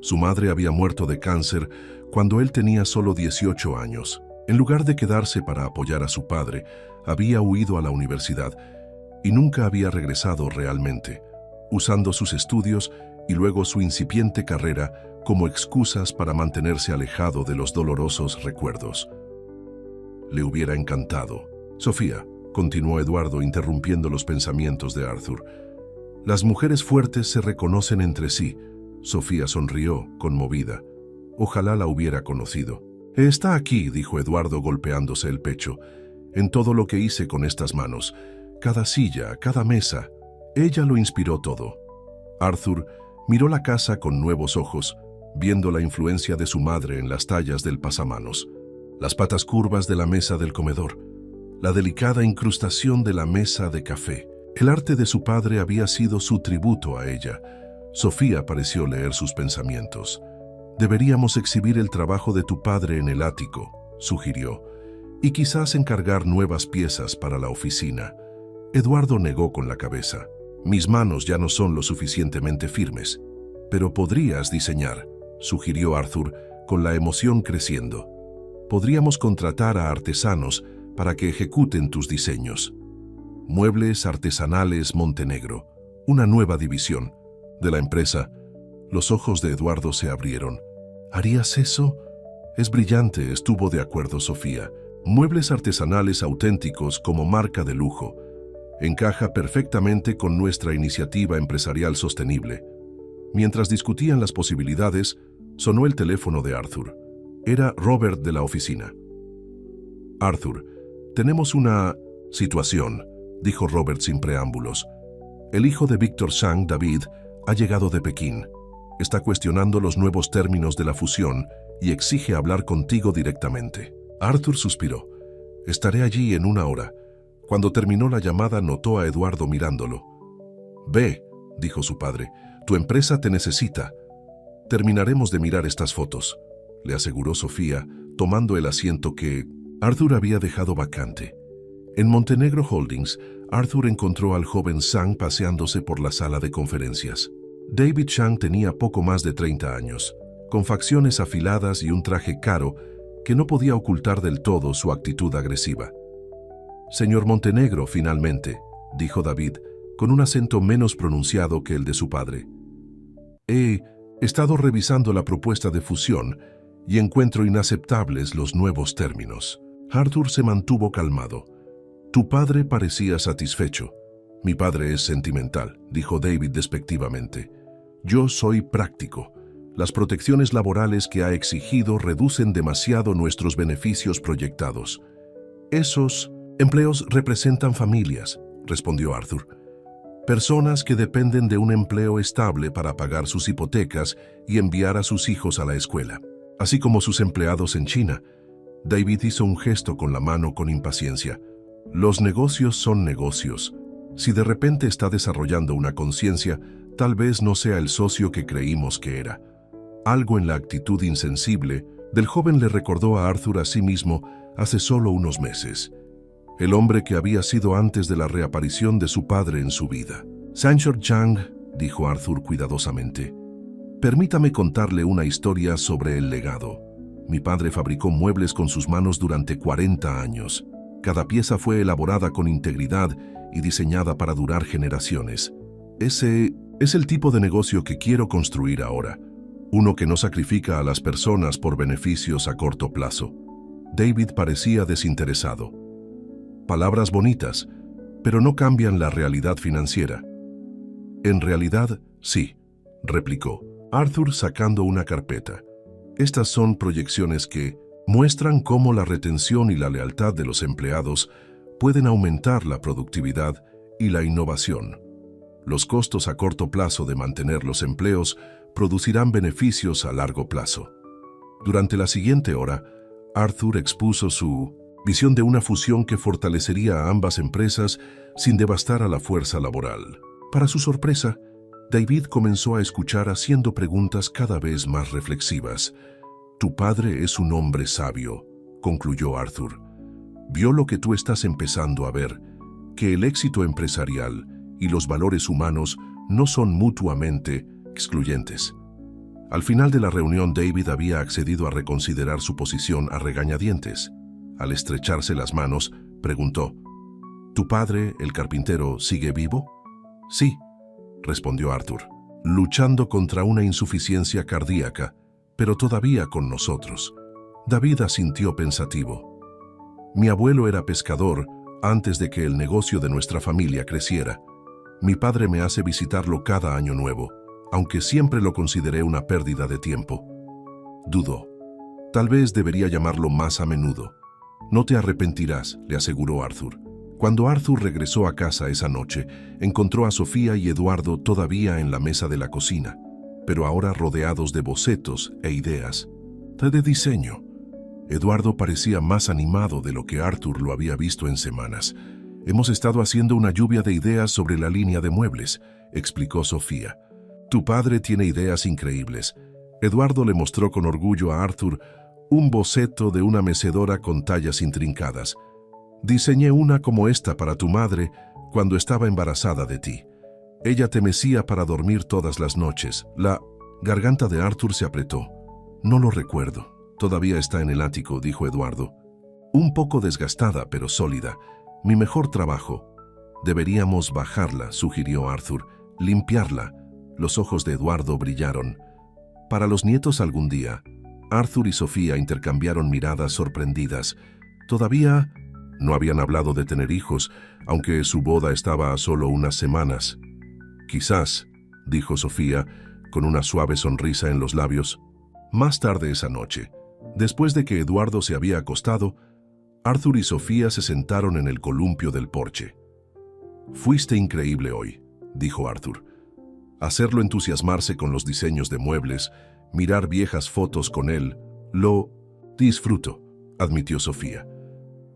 Su madre había muerto de cáncer cuando él tenía solo 18 años. En lugar de quedarse para apoyar a su padre, había huido a la universidad y nunca había regresado realmente, usando sus estudios y luego su incipiente carrera como excusas para mantenerse alejado de los dolorosos recuerdos. Le hubiera encantado. «Sofía», continuó Eduardo interrumpiendo los pensamientos de Arthur, «las mujeres fuertes se reconocen entre sí». Sofía sonrió, conmovida. Ojalá la hubiera conocido. «Está aquí», dijo Eduardo golpeándose el pecho, «en todo lo que hice con estas manos. Cada silla, cada mesa. Ella lo inspiró todo». Arthur miró la casa con nuevos ojos, viendo la influencia de su madre en las tallas del pasamanos, las patas curvas de la mesa del comedor, la delicada incrustación de la mesa de café. El arte de su padre había sido su tributo a ella. Sofía pareció leer sus pensamientos. «Deberíamos exhibir el trabajo de tu padre en el ático», sugirió, «y quizás encargar nuevas piezas para la oficina». Eduardo negó con la cabeza. «Mis manos ya no son lo suficientemente firmes». «Pero podrías diseñar», sugirió Arthur, con la emoción creciendo. «Podríamos contratar a artesanos para que ejecuten tus diseños». Muebles Artesanales Montenegro, una nueva división de la empresa. Los ojos de Eduardo se abrieron. «¿Harías eso?» «Es brillante», estuvo de acuerdo Sofía. «Muebles artesanales auténticos como marca de lujo. Encaja perfectamente con nuestra iniciativa empresarial sostenible». Mientras discutían las posibilidades, sonó el teléfono de Arthur. Era Robert de la oficina. «Arthur, tenemos una situación», dijo Robert sin preámbulos. «El hijo de Víctor Zhang, David, ha llegado de Pekín. Está cuestionando los nuevos términos de la fusión y exige hablar contigo directamente». Arthur suspiró. «Estaré allí en 1 hora. Cuando terminó la llamada, notó a Eduardo mirándolo. «Ve», dijo su padre, «tu empresa te necesita». «Terminaremos de mirar estas fotos», le aseguró Sofía, tomando el asiento que Arthur había dejado vacante. En Montenegro Holdings, Arthur encontró al joven Zhang paseándose por la sala de conferencias. David Chang tenía poco más de 30 años, con facciones afiladas y un traje caro que no podía ocultar del todo su actitud agresiva. «Señor Montenegro, finalmente», dijo David, con un acento menos pronunciado que el de su padre. «He estado revisando la propuesta de fusión y encuentro inaceptables los nuevos términos». Arthur se mantuvo calmado. «Tu padre parecía satisfecho». «Mi padre es sentimental», dijo David despectivamente. «Yo soy práctico. Las protecciones laborales que ha exigido reducen demasiado nuestros beneficios proyectados». «Esos empleos representan familias», respondió Arthur. «Personas que dependen de un empleo estable para pagar sus hipotecas y enviar a sus hijos a la escuela, así como sus empleados en China». David hizo un gesto con la mano con impaciencia. «Los negocios son negocios. Si de repente está desarrollando una conciencia, tal vez no sea el socio que creímos que era». Algo en la actitud insensible del joven le recordó a Arthur a sí mismo hace solo unos meses. El hombre que había sido antes de la reaparición de su padre en su vida. «Sancho Chang», dijo Arthur cuidadosamente, «permítame contarle una historia sobre el legado. Mi padre fabricó muebles con sus manos durante 40 años. Cada pieza fue elaborada con integridad y diseñada para durar generaciones. Ese es el tipo de negocio que quiero construir ahora. Uno que no sacrifica a las personas por beneficios a corto plazo». David parecía desinteresado. Palabras bonitas, pero no cambian la realidad financiera. «En realidad, sí», replicó Arthur sacando una carpeta. «Estas son proyecciones que muestran cómo la retención y la lealtad de los empleados pueden aumentar la productividad y la innovación. Los costos a corto plazo de mantener los empleos producirán beneficios a largo plazo». Durante la siguiente hora, Arthur expuso su visión de una fusión que fortalecería a ambas empresas sin devastar a la fuerza laboral. Para su sorpresa, David comenzó a escuchar haciendo preguntas cada vez más reflexivas. «Tu padre es un hombre sabio», concluyó Arthur. «Vio lo que tú estás empezando a ver, que el éxito empresarial y los valores humanos no son mutuamente excluyentes». Al final de la reunión, David había accedido a reconsiderar su posición a regañadientes. Al estrecharse las manos, preguntó: «¿Tu padre, el carpintero, sigue vivo?» «Sí», respondió Arthur, «luchando contra una insuficiencia cardíaca, pero todavía con nosotros». David asintió pensativo. «Mi abuelo era pescador antes de que el negocio de nuestra familia creciera. Mi padre me hace visitarlo cada año nuevo, aunque siempre lo consideré una pérdida de tiempo». Dudó. «Tal vez debería llamarlo más a menudo». «No te arrepentirás», le aseguró Arthur. Cuando Arthur regresó a casa esa noche, encontró a Sofía y Eduardo todavía en la mesa de la cocina, pero ahora rodeados de bocetos e ideas de diseño. Eduardo parecía más animado de lo que Arthur lo había visto en semanas. «Hemos estado haciendo una lluvia de ideas sobre la línea de muebles», explicó Sofía. «Tu padre tiene ideas increíbles». Eduardo le mostró con orgullo a Arthur un boceto de una mecedora con tallas intrincadas. «Diseñé una como esta para tu madre cuando estaba embarazada de ti. Ella te mecía para dormir todas las noches». La garganta de Arthur se apretó. «No lo recuerdo. Todavía está en el ático», dijo Eduardo. «Un poco desgastada, pero sólida. Mi mejor trabajo». «Deberíamos bajarla», sugirió Arthur. «Limpiarla». Los ojos de Eduardo brillaron. «Para los nietos algún día». Arthur y Sofía intercambiaron miradas sorprendidas. Todavía no habían hablado de tener hijos, aunque su boda estaba a solo unas semanas. «Quizás», dijo Sofía, con una suave sonrisa en los labios. Más tarde esa noche, después de que Eduardo se había acostado, Arthur y Sofía se sentaron en el columpio del porche. «Fuiste increíble hoy», dijo Arthur. Hacerlo entusiasmarse con los diseños de muebles, mirar viejas fotos con él, lo disfruto, admitió Sofía.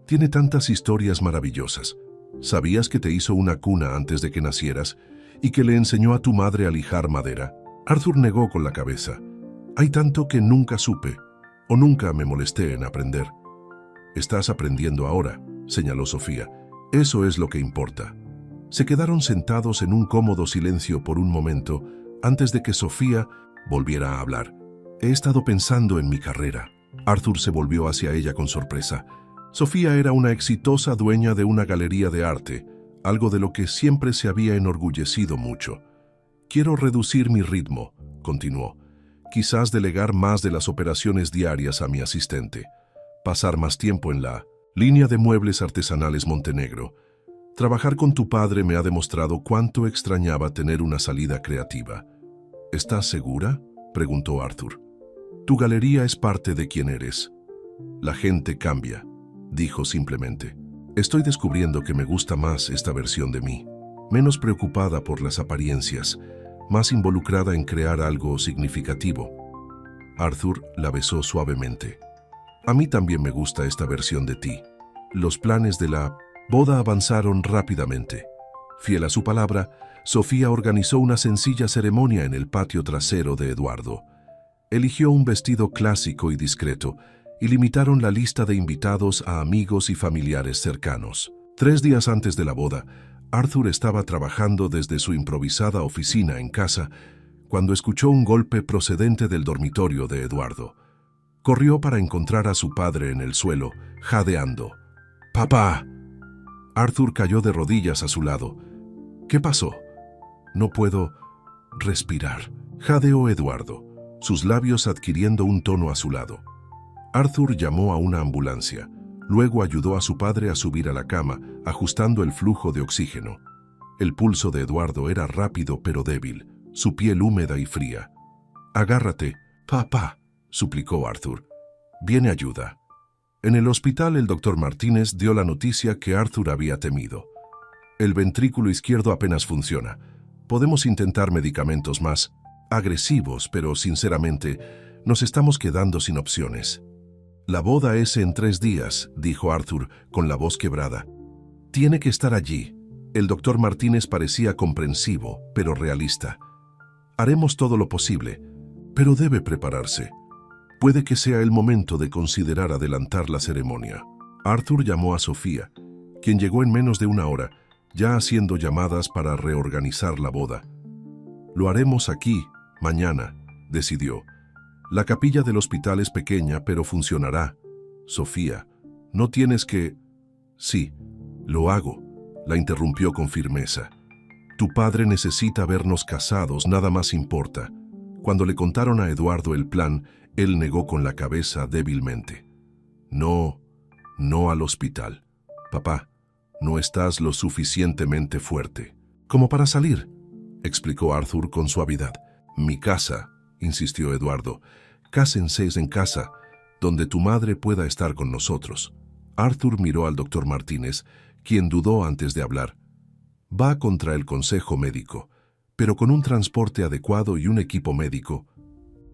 «Tiene tantas historias maravillosas. ¿Sabías que te hizo una cuna antes de que nacieras y que le enseñó a tu madre a lijar madera? Arthur negó con la cabeza. Hay tanto que nunca supe, o nunca me molesté en aprender. Estás aprendiendo ahora, señaló Sofía. Eso es lo que importa. Se quedaron sentados en un cómodo silencio por un momento antes de que Sofía volviera a hablar. He estado pensando en mi carrera. Arthur se volvió hacia ella con sorpresa. Sofía era una exitosa dueña de una galería de arte, algo de lo que siempre se había enorgullecido mucho. Quiero reducir mi ritmo, continuó. Quizás delegar más de las operaciones diarias a mi asistente. Pasar más tiempo en la línea de muebles artesanales Montenegro. Trabajar con tu padre me ha demostrado cuánto extrañaba tener una salida creativa. ¿Estás segura?, preguntó Arthur. Tu galería es parte de quién eres. La gente cambia, dijo simplemente. Estoy descubriendo que me gusta más esta versión de mí, menos preocupada por las apariencias, más involucrada en crear algo significativo. Arthur la besó suavemente. A mí también me gusta esta versión de ti. Los planes de la boda avanzaron rápidamente. Fiel a su palabra, Sofía organizó una sencilla ceremonia en el patio trasero de Eduardo. Eligió un vestido clásico y discreto y limitaron la lista de invitados a amigos y familiares cercanos. 3 días antes de la boda, Arthur estaba trabajando desde su improvisada oficina en casa cuando escuchó un golpe procedente del dormitorio de Eduardo. Corrió para encontrar a su padre en el suelo, jadeando. ¡Papá! Arthur cayó de rodillas a su lado. ¿Qué pasó? No puedo respirar, jadeó Eduardo, sus labios adquiriendo un tono azulado. Arthur llamó a una ambulancia. Luego ayudó a su padre a subir a la cama, ajustando el flujo de oxígeno. El pulso de Eduardo era rápido pero débil, su piel húmeda y fría. «Agárrate, papá», suplicó Arthur. «Viene ayuda». En el hospital, el doctor Martínez dio la noticia que Arthur había temido. «El ventrículo izquierdo apenas funciona. Podemos intentar medicamentos más agresivos, pero sinceramente, nos estamos quedando sin opciones». «La boda es en 3 días», dijo Arthur con la voz quebrada. «Tiene que estar allí». El doctor Martínez parecía comprensivo, pero realista. «Haremos todo lo posible, pero debe prepararse. Puede que sea el momento de considerar adelantar la ceremonia». Arthur llamó a Sofía, quien llegó en menos de 1 hora, ya haciendo llamadas para reorganizar la boda. «Lo haremos aquí, mañana», decidió. «La capilla del hospital es pequeña, pero funcionará. Sofía, no tienes que...» «Sí, lo hago», la interrumpió con firmeza. «Tu padre necesita vernos casados, nada más importa». Cuando le contaron a Eduardo el plan, él negó con la cabeza débilmente. «No, no al hospital. Papá, no estás lo suficientemente fuerte». «Como para salir», explicó Arthur con suavidad. «Mi casa», insistió Eduardo. «Cásense en casa, donde tu madre pueda estar con nosotros». Arthur miró al doctor Martínez, quien dudó antes de hablar. «Va contra el consejo médico, pero con un transporte adecuado y un equipo médico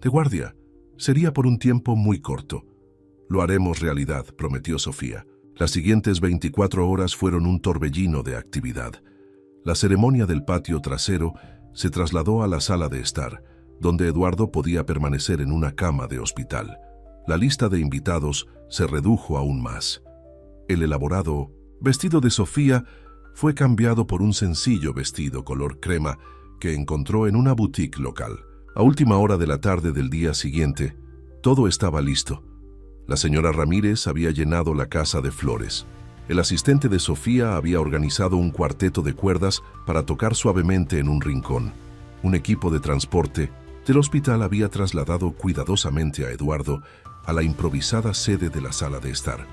de guardia. Sería por un tiempo muy corto». «Lo haremos realidad», prometió Sofía. Las siguientes 24 horas fueron un torbellino de actividad. La ceremonia del patio trasero se trasladó a la sala de estar, donde Eduardo podía permanecer en una cama de hospital. La lista de invitados se redujo aún más. El elaborado vestido de Sofía fue cambiado por un sencillo vestido color crema que encontró en una boutique local. A última hora de la tarde del día siguiente, todo estaba listo. La señora Ramírez había llenado la casa de flores. El asistente de Sofía había organizado un cuarteto de cuerdas para tocar suavemente en un rincón. Un equipo de transporte del hospital había trasladado cuidadosamente a Eduardo a la improvisada sede de la sala de estar,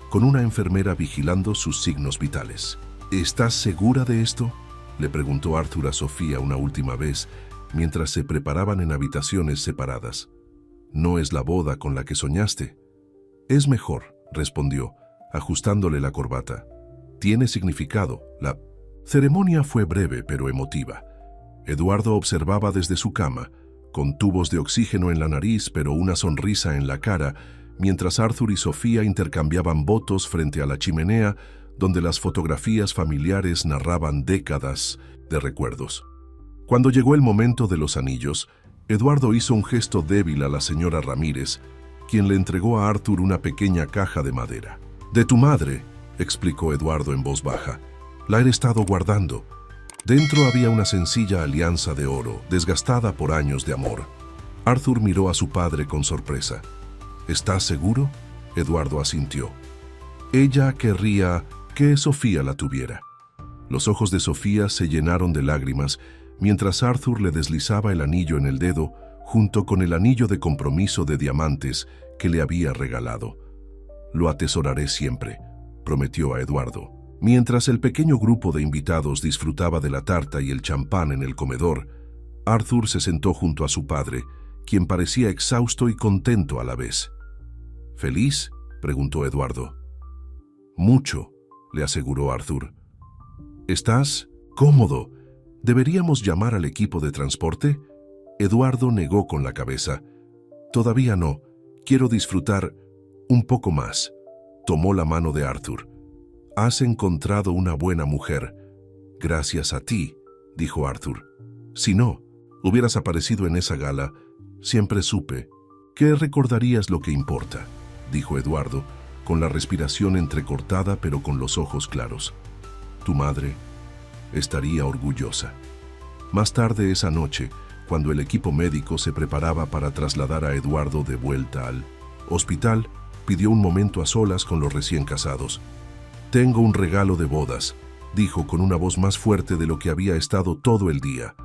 con una enfermera vigilando sus signos vitales. «¿Estás segura de esto?», le preguntó Arthur a Sofía una última vez, mientras se preparaban en habitaciones separadas. «¿No es la boda con la que soñaste?». «Es mejor», respondió, ajustándole la corbata. «Tiene significado». La ceremonia fue breve pero emotiva. Eduardo observaba desde su cama, con tubos de oxígeno en la nariz pero una sonrisa en la cara, mientras Arthur y Sofía intercambiaban votos frente a la chimenea donde las fotografías familiares narraban décadas de recuerdos. Cuando llegó el momento de los anillos, Eduardo hizo un gesto débil a la señora Ramírez, quien le entregó a Arthur una pequeña caja de madera. «De tu madre», explicó Eduardo en voz baja. «La he estado guardando». Dentro había una sencilla alianza de oro, desgastada por años de amor. Arthur miró a su padre con sorpresa. «¿Estás seguro?», Eduardo asintió. Ella querría que Sofía la tuviera. Los ojos de Sofía se llenaron de lágrimas mientras Arthur le deslizaba el anillo en el dedo junto con el anillo de compromiso de diamantes que le había regalado. «Lo atesoraré siempre», prometió a Eduardo. Mientras el pequeño grupo de invitados disfrutaba de la tarta y el champán en el comedor, Arthur se sentó junto a su padre, quien parecía exhausto y contento a la vez. «¿Feliz?», preguntó Eduardo. «Mucho», le aseguró Arthur. «¿Estás cómodo? ¿Deberíamos llamar al equipo de transporte?». Eduardo negó con la cabeza. «Todavía no. Quiero disfrutar un poco más». Tomó la mano de Arthur. «Has encontrado una buena mujer. Gracias a ti», dijo Arthur. «Si no, hubieras aparecido en esa gala. Siempre supe que recordarías lo que importa», dijo Eduardo, con la respiración entrecortada pero con los ojos claros. «Tu madre estaría orgullosa». Más tarde esa noche, cuando el equipo médico se preparaba para trasladar a Eduardo de vuelta al hospital, pidió un momento a solas con los recién casados. «Tengo un regalo de bodas», dijo con una voz más fuerte de lo que había estado todo el día.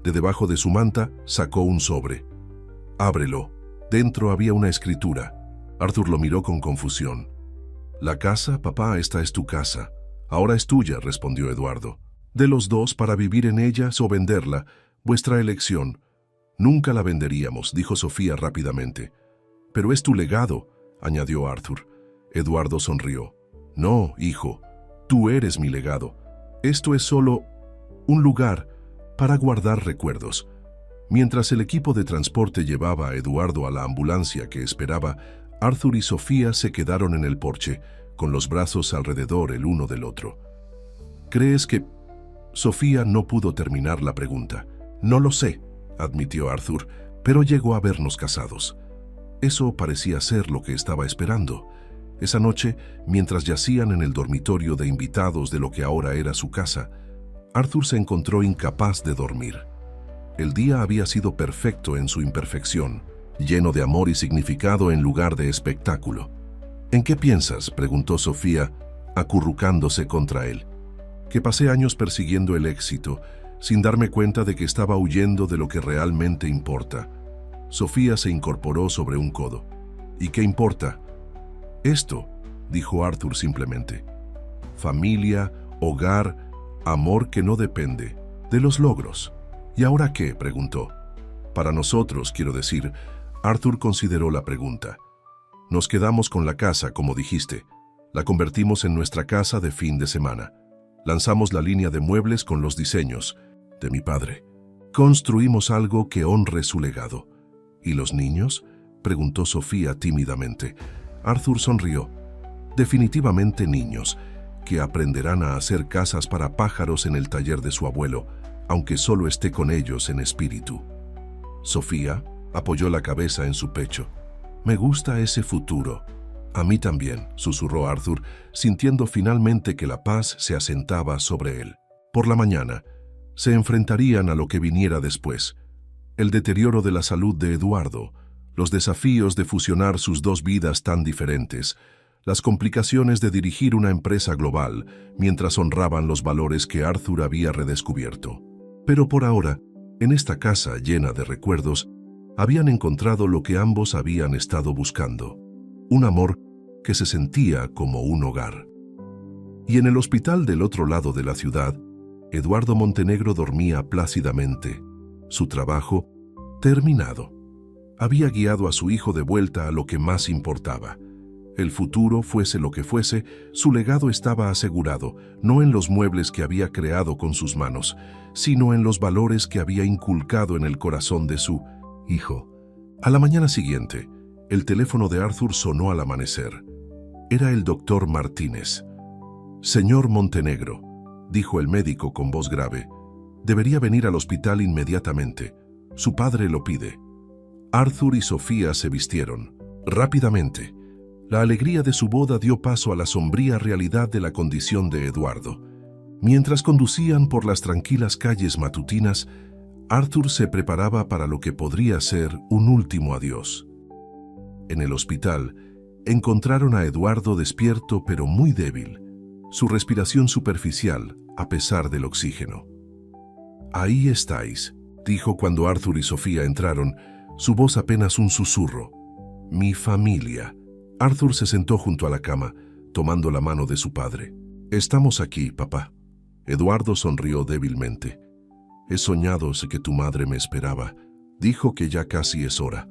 De debajo de su manta sacó un sobre. «Ábrelo». Dentro había una escritura. Arthur lo miró con confusión. «La casa, papá, esta es tu casa. Ahora es tuya», respondió Eduardo. «De los dos, para vivir en ella o venderla, vuestra elección». «Nunca la venderíamos», dijo Sofía rápidamente. «Pero es tu legado», añadió Arthur. Eduardo sonrió. «No, hijo, tú eres mi legado. Esto es solo un lugar para guardar recuerdos». Mientras el equipo de transporte llevaba a Eduardo a la ambulancia que esperaba, Arthur y Sofía se quedaron en el porche, con los brazos alrededor el uno del otro. «¿Crees que...?» Sofía no pudo terminar la pregunta. «No lo sé», admitió Arthur, «pero llegó a vernos casados». Eso parecía ser lo que estaba esperando. Esa noche, mientras yacían en el dormitorio de invitados de lo que ahora era su casa, Arthur se encontró incapaz de dormir. El día había sido perfecto en su imperfección, lleno de amor y significado en lugar de espectáculo. «¿En qué piensas?», preguntó Sofía, acurrucándose contra él. «Que pasé años persiguiendo el éxito, sin darme cuenta de que estaba huyendo de lo que realmente importa». Sofía se incorporó sobre un codo. «¿Y qué importa?». «Esto», dijo Arthur simplemente. «Familia, hogar, amor que no depende de los logros». «¿Y ahora qué?», preguntó. «Para nosotros, quiero decir». Arthur consideró la pregunta. «Nos quedamos con la casa, como dijiste. La convertimos en nuestra casa de fin de semana. Lanzamos la línea de muebles con los diseños de mi padre. Construimos algo que honre su legado». «¿Y los niños?», preguntó Sofía tímidamente. Arthur sonrió. «Definitivamente niños, que aprenderán a hacer casas para pájaros en el taller de su abuelo, aunque solo esté con ellos en espíritu». Sofía apoyó la cabeza en su pecho. «Me gusta ese futuro». «A mí también», susurró Arthur, sintiendo finalmente que la paz se asentaba sobre él. Por la mañana, se enfrentarían a lo que viniera después. El deterioro de la salud de Eduardo, los desafíos de fusionar sus dos vidas tan diferentes, las complicaciones de dirigir una empresa global mientras honraban los valores que Arthur había redescubierto. Pero por ahora, en esta casa llena de recuerdos, habían encontrado lo que ambos habían estado buscando, un amor que se sentía como un hogar. Y en el hospital del otro lado de la ciudad, Eduardo Montenegro dormía plácidamente. Su trabajo, terminado. Había guiado a su hijo de vuelta a lo que más importaba. El futuro, fuese lo que fuese, su legado estaba asegurado, no en los muebles que había creado con sus manos, sino en los valores que había inculcado en el corazón de su hijo. A la mañana siguiente, el teléfono de Arthur sonó al amanecer. Era el doctor Martínez. Señor Montenegro, dijo el médico con voz grave, debería venir al hospital inmediatamente. Su padre lo pide. Arthur y Sofía se vistieron. Rápidamente, la alegría de su boda dio paso a la sombría realidad de la condición de Eduardo. Mientras conducían por las tranquilas calles matutinas, Arthur se preparaba para lo que podría ser un último adiós. En el hospital, encontraron a Eduardo despierto pero muy débil, su respiración superficial a pesar del oxígeno. «Ahí estáis», dijo cuando Arthur y Sofía entraron, su voz apenas un susurro. «Mi familia». Arthur se sentó junto a la cama, tomando la mano de su padre. «Estamos aquí, papá». Eduardo sonrió débilmente. «He soñado que tu madre me esperaba. Dijo que ya casi es hora».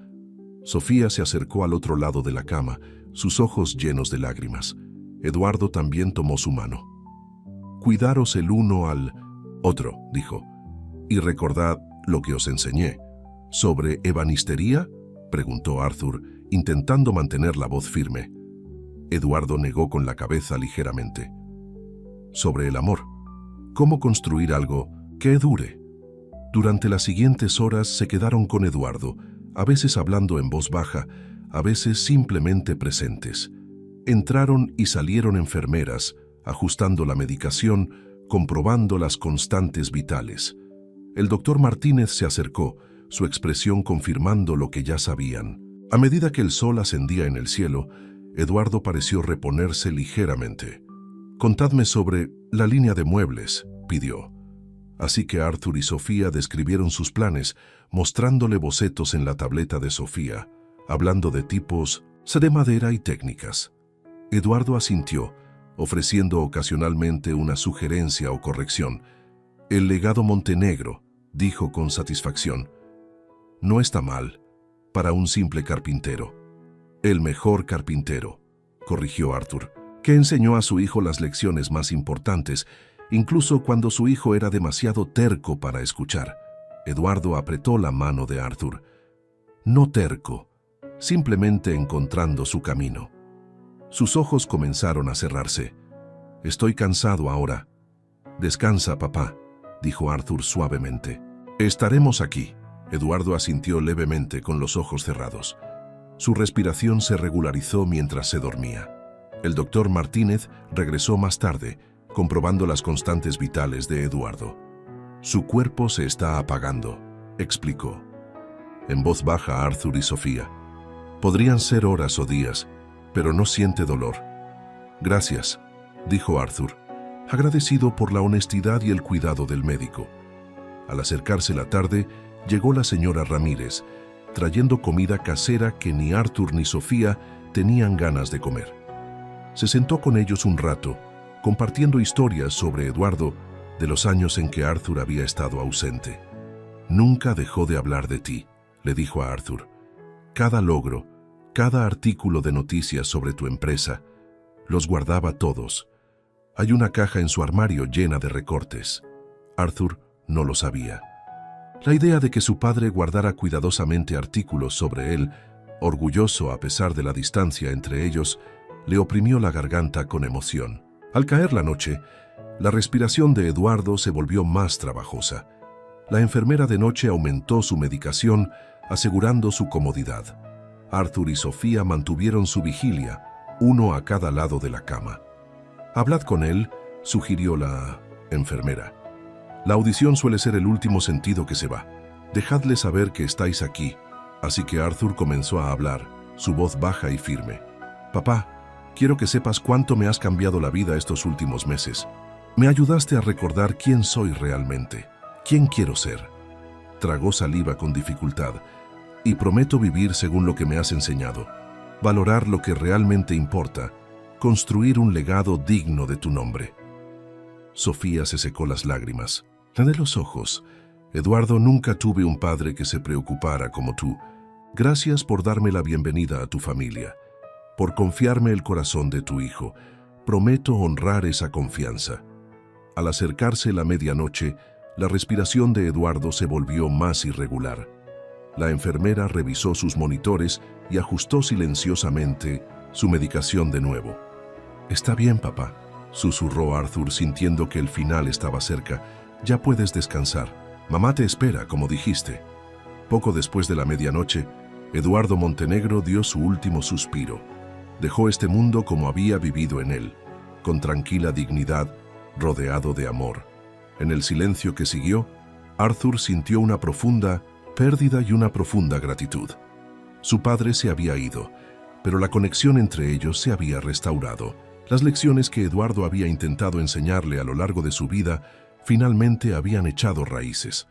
Sofía se acercó al otro lado de la cama, sus ojos llenos de lágrimas. Eduardo también tomó su mano. «Cuidaros el uno al otro», dijo. «Y recordad lo que os enseñé». «¿Sobre ebanistería?», preguntó Arthur, intentando mantener la voz firme. Eduardo negó con la cabeza ligeramente. «Sobre el amor. ¿Cómo construir algo que dure?». Durante las siguientes horas se quedaron con Eduardo, a veces hablando en voz baja, a veces simplemente presentes. Entraron y salieron enfermeras, ajustando la medicación, comprobando las constantes vitales. El doctor Martínez se acercó, su expresión confirmando lo que ya sabían. A medida que el sol ascendía en el cielo, Eduardo pareció reponerse ligeramente. «Contadme sobre la línea de muebles», pidió. Así que Arthur y Sofía describieron sus planes, mostrándole bocetos en la tableta de Sofía, hablando de tipos de madera y técnicas. Eduardo asintió, ofreciendo ocasionalmente una sugerencia o corrección. «El legado Montenegro», dijo con satisfacción. «No está mal, para un simple carpintero». «El mejor carpintero», corrigió Arthur, que enseñó a su hijo las lecciones más importantes, incluso cuando su hijo era demasiado terco para escuchar. Eduardo apretó la mano de Arthur. No terco, simplemente encontrando su camino. Sus ojos comenzaron a cerrarse. «Estoy cansado ahora». «Descansa, papá», dijo Arthur suavemente. «Estaremos aquí». Eduardo asintió levemente con los ojos cerrados. Su respiración se regularizó mientras se dormía. El doctor Martínez regresó más tarde, comprobando las constantes vitales de Eduardo. «Su cuerpo se está apagando», explicó. En voz baja a Arthur y Sofía. «Podrían ser horas o días, pero no siente dolor». «Gracias», dijo Arthur, agradecido por la honestidad y el cuidado del médico. Al acercarse la tarde, llegó la señora Ramírez, trayendo comida casera que ni Arthur ni Sofía tenían ganas de comer. Se sentó con ellos un rato, compartiendo historias sobre Eduardo de los años en que Arthur había estado ausente. «Nunca dejó de hablar de ti», le dijo a Arthur. «Cada logro, cada artículo de noticias sobre tu empresa, los guardaba todos. Hay una caja en su armario llena de recortes». Arthur no lo sabía. La idea de que su padre guardara cuidadosamente artículos sobre él, orgulloso a pesar de la distancia entre ellos, le oprimió la garganta con emoción. Al caer la noche, la respiración de Eduardo se volvió más trabajosa. La enfermera de noche aumentó su medicación, asegurando su comodidad. Arthur y Sofía mantuvieron su vigilia, uno a cada lado de la cama. «Hablad con él», sugirió la enfermera. «La audición suele ser el último sentido que se va. Dejadle saber que estáis aquí». Así que Arthur comenzó a hablar, su voz baja y firme. «Papá, quiero que sepas cuánto me has cambiado la vida estos últimos meses. Me ayudaste a recordar quién soy realmente, quién quiero ser». Tragó saliva con dificultad. «Y prometo vivir según lo que me has enseñado. Valorar lo que realmente importa. Construir un legado digno de tu nombre». Sofía se secó las lágrimas. De los ojos. «Eduardo, nunca tuve un padre que se preocupara como tú. Gracias por darme la bienvenida a tu familia, por confiarme el corazón de tu hijo. Prometo honrar esa confianza». Al acercarse la medianoche, la respiración de Eduardo se volvió más irregular. La enfermera revisó sus monitores y ajustó silenciosamente su medicación de nuevo. «Está bien, papá», susurró Arthur sintiendo que el final estaba cerca. Ya puedes descansar. Mamá te espera, como dijiste. Poco después de la medianoche, Eduardo Montenegro dio su último suspiro. Dejó este mundo como había vivido en él, con tranquila dignidad, rodeado de amor. En el silencio que siguió, Arthur sintió una profunda pérdida y una profunda gratitud. Su padre se había ido, pero la conexión entre ellos se había restaurado. Las lecciones que Eduardo había intentado enseñarle a lo largo de su vida finalmente habían echado raíces.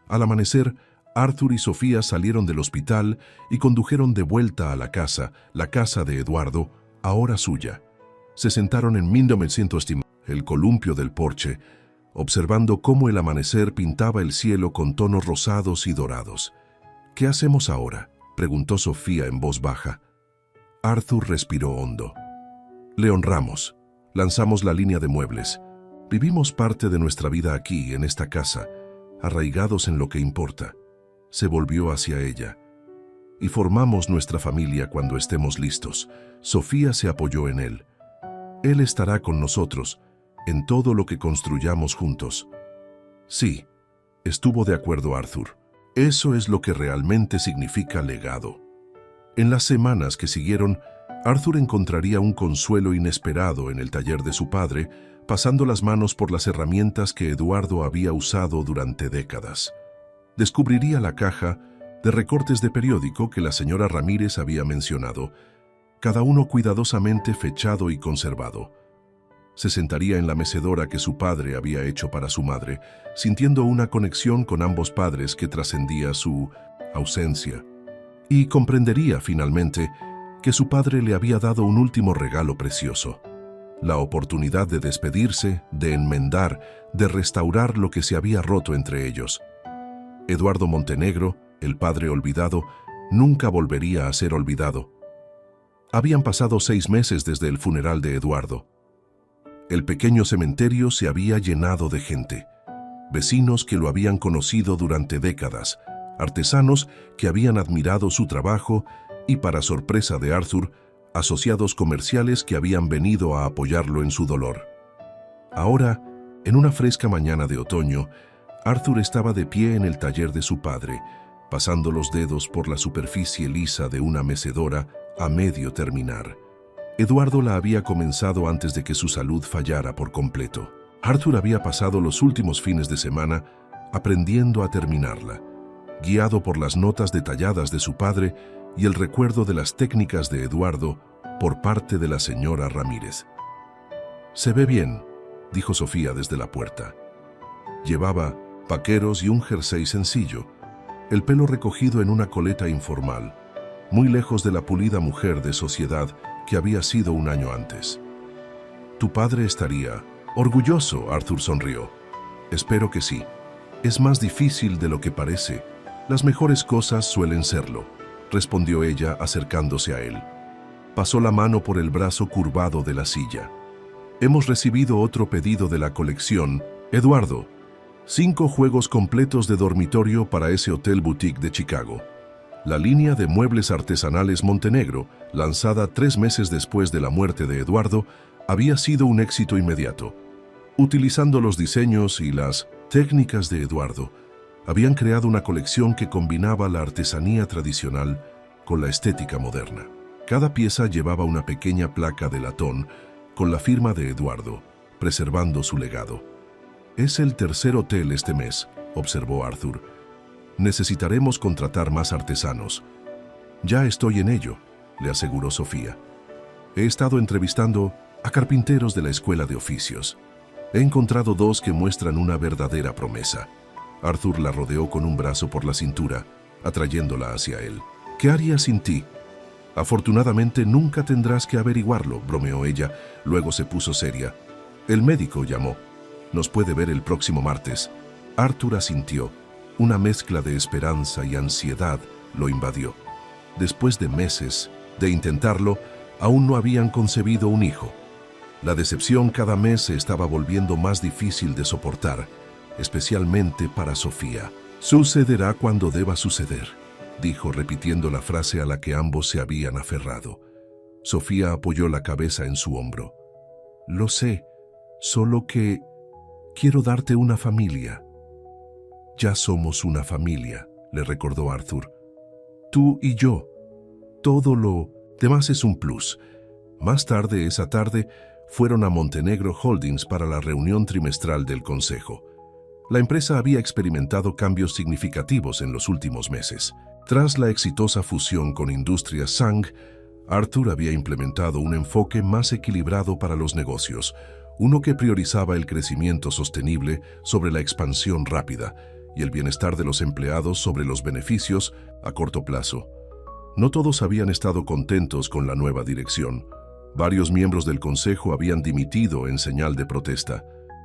Al amanecer, Arthur y Sofía salieron del hospital y condujeron de vuelta a la casa de Eduardo, ahora suya. Se sentaron en 1900 el columpio del porche, observando cómo el amanecer pintaba el cielo con tonos rosados y dorados. «¿Qué hacemos ahora?», preguntó Sofía en voz baja. Arthur respiró hondo. «Le honramos. Lanzamos la línea de muebles. Vivimos parte de nuestra vida aquí, en esta casa, arraigados en lo que importa». Se volvió hacia ella. «Y formamos nuestra familia cuando estemos listos». Sofía se apoyó en él. «Él estará con nosotros, en todo lo que construyamos juntos». «Sí», estuvo de acuerdo Arthur. «Eso es lo que realmente significa legado». En las semanas que siguieron, Arthur encontraría un consuelo inesperado en el taller de su padre, pasando las manos por las herramientas que Eduardo había usado durante décadas. Descubriría la caja de recortes de periódico que la señora Ramírez había mencionado, cada uno cuidadosamente fechado y conservado. Se sentaría en la mecedora que su padre había hecho para su madre, sintiendo una conexión con ambos padres que trascendía su ausencia. Y comprendería finalmente que su padre le había dado un último regalo precioso: la oportunidad de despedirse, de enmendar, de restaurar lo que se había roto entre ellos. Eduardo Montenegro, el padre olvidado, nunca volvería a ser olvidado. Habían pasado 6 meses desde el funeral de Eduardo. El pequeño cementerio se había llenado de gente, vecinos que lo habían conocido durante décadas, artesanos que habían admirado su trabajo y, para sorpresa de Arthur, asociados comerciales que habían venido a apoyarlo en su dolor. Ahora, en una fresca mañana de otoño, Arthur estaba de pie en el taller de su padre, pasando los dedos por la superficie lisa de una mecedora a medio terminar. Eduardo la había comenzado antes de que su salud fallara por completo. Arthur había pasado los últimos fines de semana aprendiendo a terminarla, guiado por las notas detalladas de su padre y el recuerdo de las técnicas de Eduardo por parte de la señora Ramírez. «Se ve bien», dijo Sofía desde la puerta. Llevaba vaqueros y un jersey sencillo, el pelo recogido en una coleta informal, muy lejos de la pulida mujer de sociedad que había sido un año antes. «Tu padre estaría orgulloso», Arthur sonrió. «Espero que sí. Es más difícil de lo que parece. Las mejores cosas suelen serlo», respondió ella acercándose a él. Pasó la mano por el brazo curvado de la silla. «Hemos recibido otro pedido de la colección, Eduardo. 5 juegos completos de dormitorio para ese hotel boutique de Chicago. La línea de muebles artesanales Montenegro, lanzada 3 meses después de la muerte de Eduardo, había sido un éxito inmediato. Utilizando los diseños y las técnicas de Eduardo, habían creado una colección que combinaba la artesanía tradicional con la estética moderna. Cada pieza llevaba una pequeña placa de latón con la firma de Eduardo, preservando su legado. «Es el tercer hotel este mes», observó Arthur. «Necesitaremos contratar más artesanos». «Ya estoy en ello», le aseguró Sofía. «He estado entrevistando a carpinteros de la escuela de oficios. He encontrado 2 que muestran una verdadera promesa». Arthur la rodeó con un brazo por la cintura, atrayéndola hacia él. «¿Qué haría sin ti?» «Afortunadamente nunca tendrás que averiguarlo», bromeó ella, luego se puso seria. «El médico llamó. Nos puede ver el próximo martes». Arthur asintió. Una mezcla de esperanza y ansiedad lo invadió. Después de meses de intentarlo, aún no habían concebido un hijo. La decepción cada mes se estaba volviendo más difícil de soportar, especialmente para Sofía. «Sucederá cuando deba suceder», dijo repitiendo la frase a la que ambos se habían aferrado. Sofía apoyó la cabeza en su hombro. «Lo sé», Solo que quiero darte una familia. Ya somos una familia, le recordó Arthur. Tú y yo. Todo lo demás es un plus. Más tarde, esa tarde, fueron a Montenegro Holdings para la reunión trimestral del consejo. La empresa había experimentado cambios significativos en los últimos meses. Tras la exitosa fusión con Industrias Sang, Arthur había implementado un enfoque más equilibrado para los negocios, uno que priorizaba el crecimiento sostenible sobre la expansión rápida y el bienestar de los empleados sobre los beneficios a corto plazo. No todos habían estado contentos con la nueva dirección. Varios miembros del consejo habían dimitido en señal de protesta,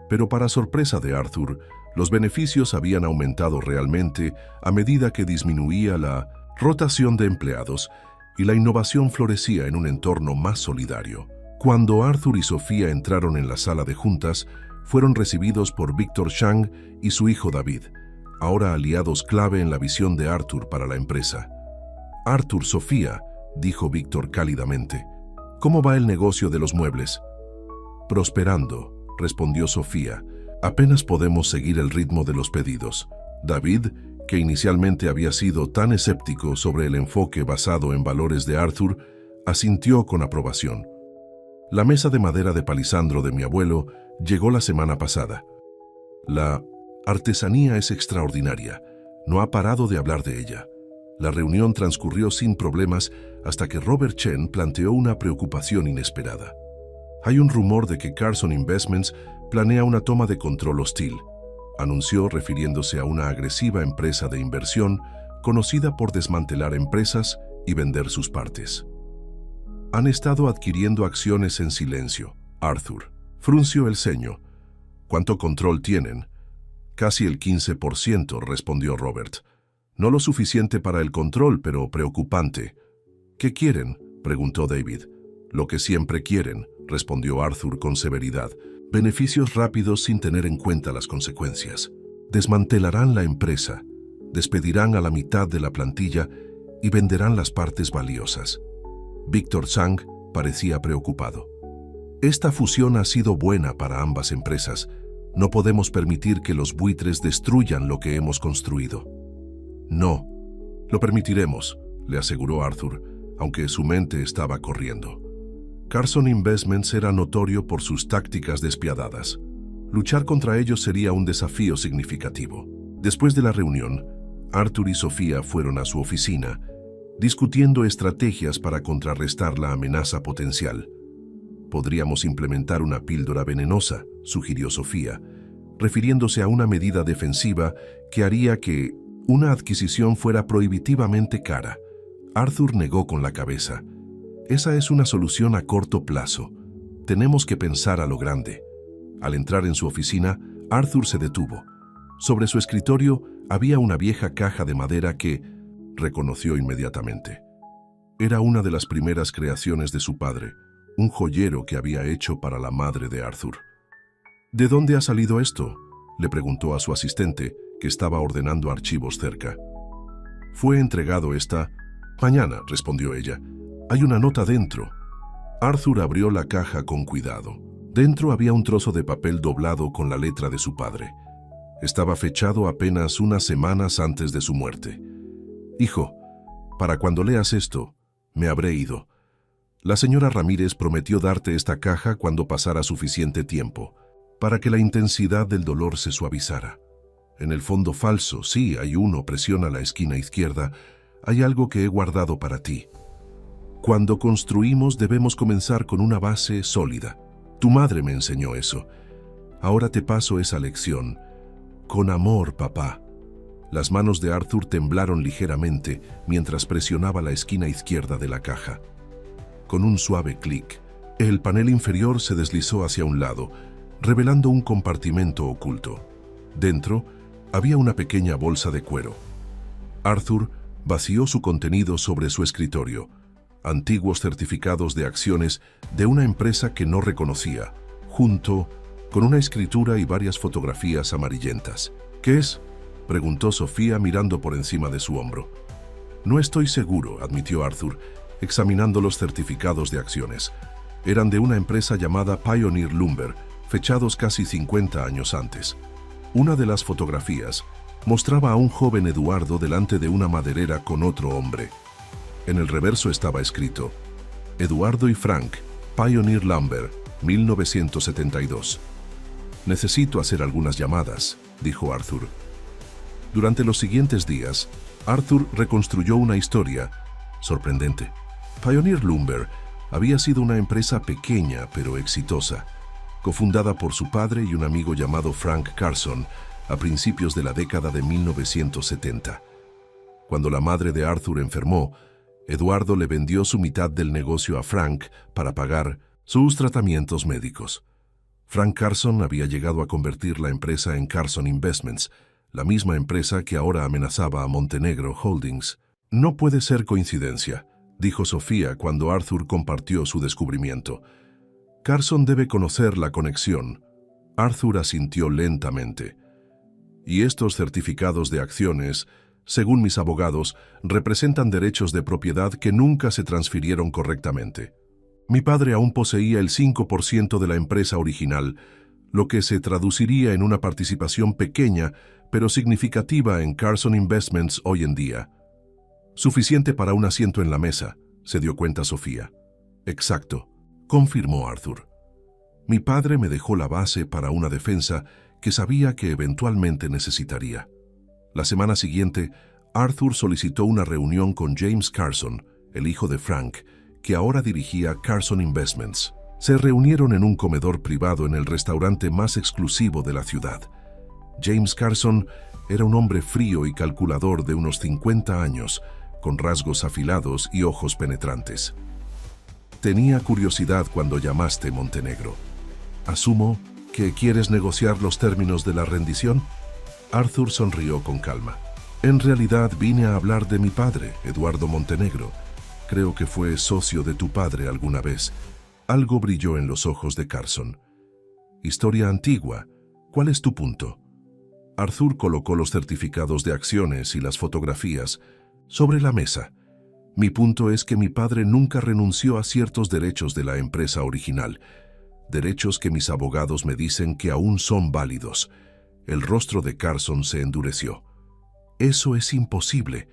pero para sorpresa de Arthur, los beneficios habían aumentado realmente a medida que disminuía la rotación de empleados y la innovación florecía en un entorno más solidario. Cuando Arthur y Sofía entraron en la sala de juntas, fueron recibidos por Victor Chang y su hijo David, ahora aliados clave en la visión de Arthur para la empresa. «Arthur, Sofía», dijo Victor cálidamente, «¿cómo va el negocio de los muebles?» «Prosperando», respondió Sofía. «Apenas podemos seguir el ritmo de los pedidos». David, que inicialmente había sido tan escéptico sobre el enfoque basado en valores de Arthur, asintió con aprobación. La mesa de madera de palisandro de mi abuelo llegó la semana pasada. La artesanía es extraordinaria. No ha parado de hablar de ella. La reunión transcurrió sin problemas hasta que Robert Chen planteó una preocupación inesperada. Hay un rumor de que Carson Investments planea una toma de control hostil, anunció refiriéndose a una agresiva empresa de inversión conocida por desmantelar empresas y vender sus partes. Han estado adquiriendo acciones en silencio. Arthur frunció el ceño. ¿Cuánto control tienen? Casi el 15%, respondió Robert. No lo suficiente para el control, pero preocupante. ¿Qué quieren?, preguntó David. Lo que siempre quieren, respondió Arthur con severidad. Beneficios rápidos sin tener en cuenta las consecuencias. Desmantelarán la empresa, despedirán a la mitad de la plantilla y venderán las partes valiosas. Victor Chang parecía preocupado. Esta fusión ha sido buena para ambas empresas. No podemos permitir que los buitres destruyan lo que hemos construido. No, lo permitiremos, le aseguró Arthur, aunque su mente estaba corriendo. Carson Investments era notorio por sus tácticas despiadadas. Luchar contra ellos sería un desafío significativo. Después de la reunión, Arthur y Sofía fueron a su oficina, discutiendo estrategias para contrarrestar la amenaza potencial. Podríamos implementar una píldora venenosa, sugirió Sofía, refiriéndose a una medida defensiva que haría que una adquisición fuera prohibitivamente cara. Arthur negó con la cabeza. Esa es una solución a corto plazo. Tenemos que pensar a lo grande. Al entrar en su oficina, Arthur se detuvo. Sobre su escritorio había una vieja caja de madera que reconoció inmediatamente. Era una de las primeras creaciones de su padre, un joyero que había hecho para la madre de Arthur. ¿De dónde ha salido esto?, le preguntó a su asistente, que estaba ordenando archivos cerca. Fue entregado esta mañana, respondió ella. Hay una nota dentro. Arthur abrió la caja con cuidado. Dentro había un trozo de papel doblado con la letra de su padre. Estaba fechado apenas unas semanas antes de su muerte. Hijo, para cuando leas esto, me habré ido. La señora Ramírez prometió darte esta caja cuando pasara suficiente tiempo, para que la intensidad del dolor se suavizara. En el fondo falso, sí, hay uno, presiona la esquina izquierda, hay algo que he guardado para ti. Cuando construimos debemos comenzar con una base sólida. Tu madre me enseñó eso. Ahora te paso esa lección. Con amor, papá. Las manos de Arthur temblaron ligeramente mientras presionaba la esquina izquierda de la caja. Con un suave clic, el panel inferior se deslizó hacia un lado, revelando un compartimento oculto. Dentro había una pequeña bolsa de cuero. Arthur vació su contenido sobre su escritorio, antiguos certificados de acciones de una empresa que no reconocía, junto con una escritura y varias fotografías amarillentas. ¿Qué es?, preguntó Sofía mirando por encima de su hombro. No estoy seguro, admitió Arthur, examinando los certificados de acciones. Eran de una empresa llamada Pioneer Lumber, fechados casi 50 años antes. Una de las fotografías mostraba a un joven Eduardo delante de una maderera con otro hombre. En el reverso estaba escrito: Eduardo y Frank, Pioneer Lumber, 1972. «Necesito hacer algunas llamadas», dijo Arthur. Durante los siguientes días, Arthur reconstruyó una historia sorprendente. Pioneer Lumber había sido una empresa pequeña pero exitosa, cofundada por su padre y un amigo llamado Frank Carson a principios de la década de 1970. Cuando la madre de Arthur enfermó, Eduardo le vendió su mitad del negocio a Frank para pagar sus tratamientos médicos. Frank Carson había llegado a convertir la empresa en Carson Investments, la misma empresa que ahora amenazaba a Montenegro Holdings. «No puede ser coincidencia», dijo Sofía cuando Arthur compartió su descubrimiento. «Carson debe conocer la conexión». Arthur asintió lentamente. «Y estos certificados de acciones, según mis abogados, representan derechos de propiedad que nunca se transfirieron correctamente. Mi padre aún poseía el 5% de la empresa original, lo que se traduciría en una participación pequeña pero significativa en Carson Investments hoy en día. Suficiente para un asiento en la mesa», se dio cuenta Sofía. «Exacto», confirmó Arthur. «Mi padre me dejó la base para una defensa que sabía que eventualmente necesitaría». La semana siguiente, Arthur solicitó una reunión con James Carson, el hijo de Frank, que ahora dirigía Carson Investments. Se reunieron en un comedor privado en el restaurante más exclusivo de la ciudad. James Carson era un hombre frío y calculador de unos 50 años, con rasgos afilados y ojos penetrantes. «Tenía curiosidad cuando llamaste, Montenegro. Asumo que quieres negociar los términos de la rendición». Arthur sonrió con calma. «En realidad vine a hablar de mi padre, Eduardo Montenegro. Creo que fue socio de tu padre alguna vez». Algo brilló en los ojos de Carson. «Historia antigua. ¿Cuál es tu punto?» Arthur colocó los certificados de acciones y las fotografías sobre la mesa. «Mi punto es que mi padre nunca renunció a ciertos derechos de la empresa original, derechos que mis abogados me dicen que aún son válidos». El rostro de Carson se endureció. «Eso es imposible.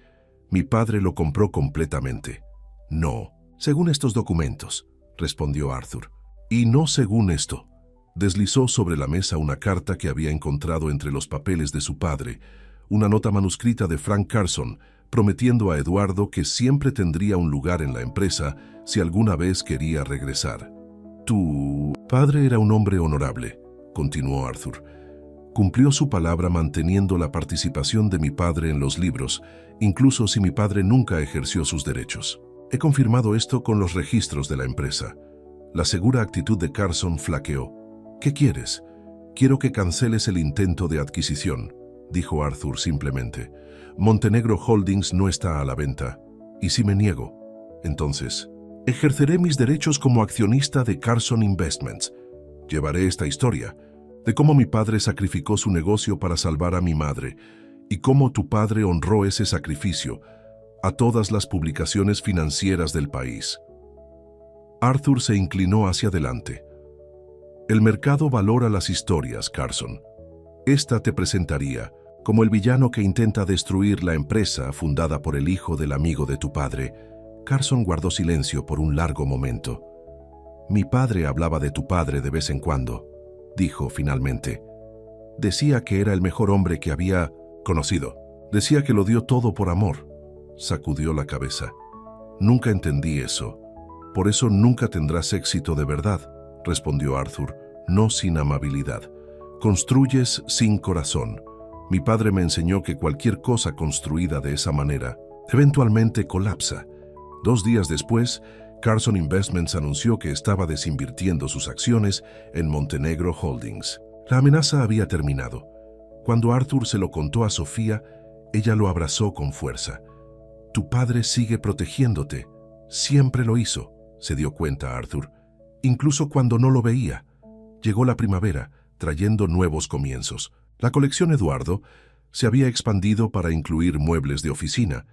Mi padre lo compró completamente». «No, según estos documentos», respondió Arthur. «Y no según esto». Deslizó sobre la mesa una carta que había encontrado entre los papeles de su padre, una nota manuscrita de Frank Carson, prometiendo a Eduardo que siempre tendría un lugar en la empresa si alguna vez quería regresar. «Tu padre era un hombre honorable», continuó Arthur. «Cumplió su palabra manteniendo la participación de mi padre en los libros, incluso si mi padre nunca ejerció sus derechos. He confirmado esto con los registros de la empresa». La segura actitud de Carson flaqueó. «¿Qué quieres?» «Quiero que canceles el intento de adquisición», dijo Arthur simplemente. «Montenegro Holdings no está a la venta. ¿Y si me niego? Entonces, ejerceré mis derechos como accionista de Carson Investments. Llevaré esta historia de cómo mi padre sacrificó su negocio para salvar a mi madre y cómo tu padre honró ese sacrificio a todas las publicaciones financieras del país». Arthur se inclinó hacia adelante. «El mercado valora las historias, Carson. Esta te presentaría como el villano que intenta destruir la empresa fundada por el hijo del amigo de tu padre». Carson guardó silencio por un largo momento. «Mi padre hablaba de tu padre de vez en cuando», dijo finalmente. «Decía que era el mejor hombre que había conocido. Decía que lo dio todo por amor». Sacudió la cabeza. «Nunca entendí eso. Por eso nunca tendrás éxito de verdad», respondió Arthur, no sin amabilidad. «Construyes sin corazón. Mi padre me enseñó que cualquier cosa construida de esa manera eventualmente colapsa». 2 días después, Carson Investments anunció que estaba desinvirtiendo sus acciones en Montenegro Holdings. La amenaza había terminado. Cuando Arthur se lo contó a Sofía, ella lo abrazó con fuerza. «Tu padre sigue protegiéndote. Siempre lo hizo», se dio cuenta Arthur, incluso cuando no lo veía. Llegó la primavera, trayendo nuevos comienzos. La colección Eduardo se había expandido para incluir muebles de oficina,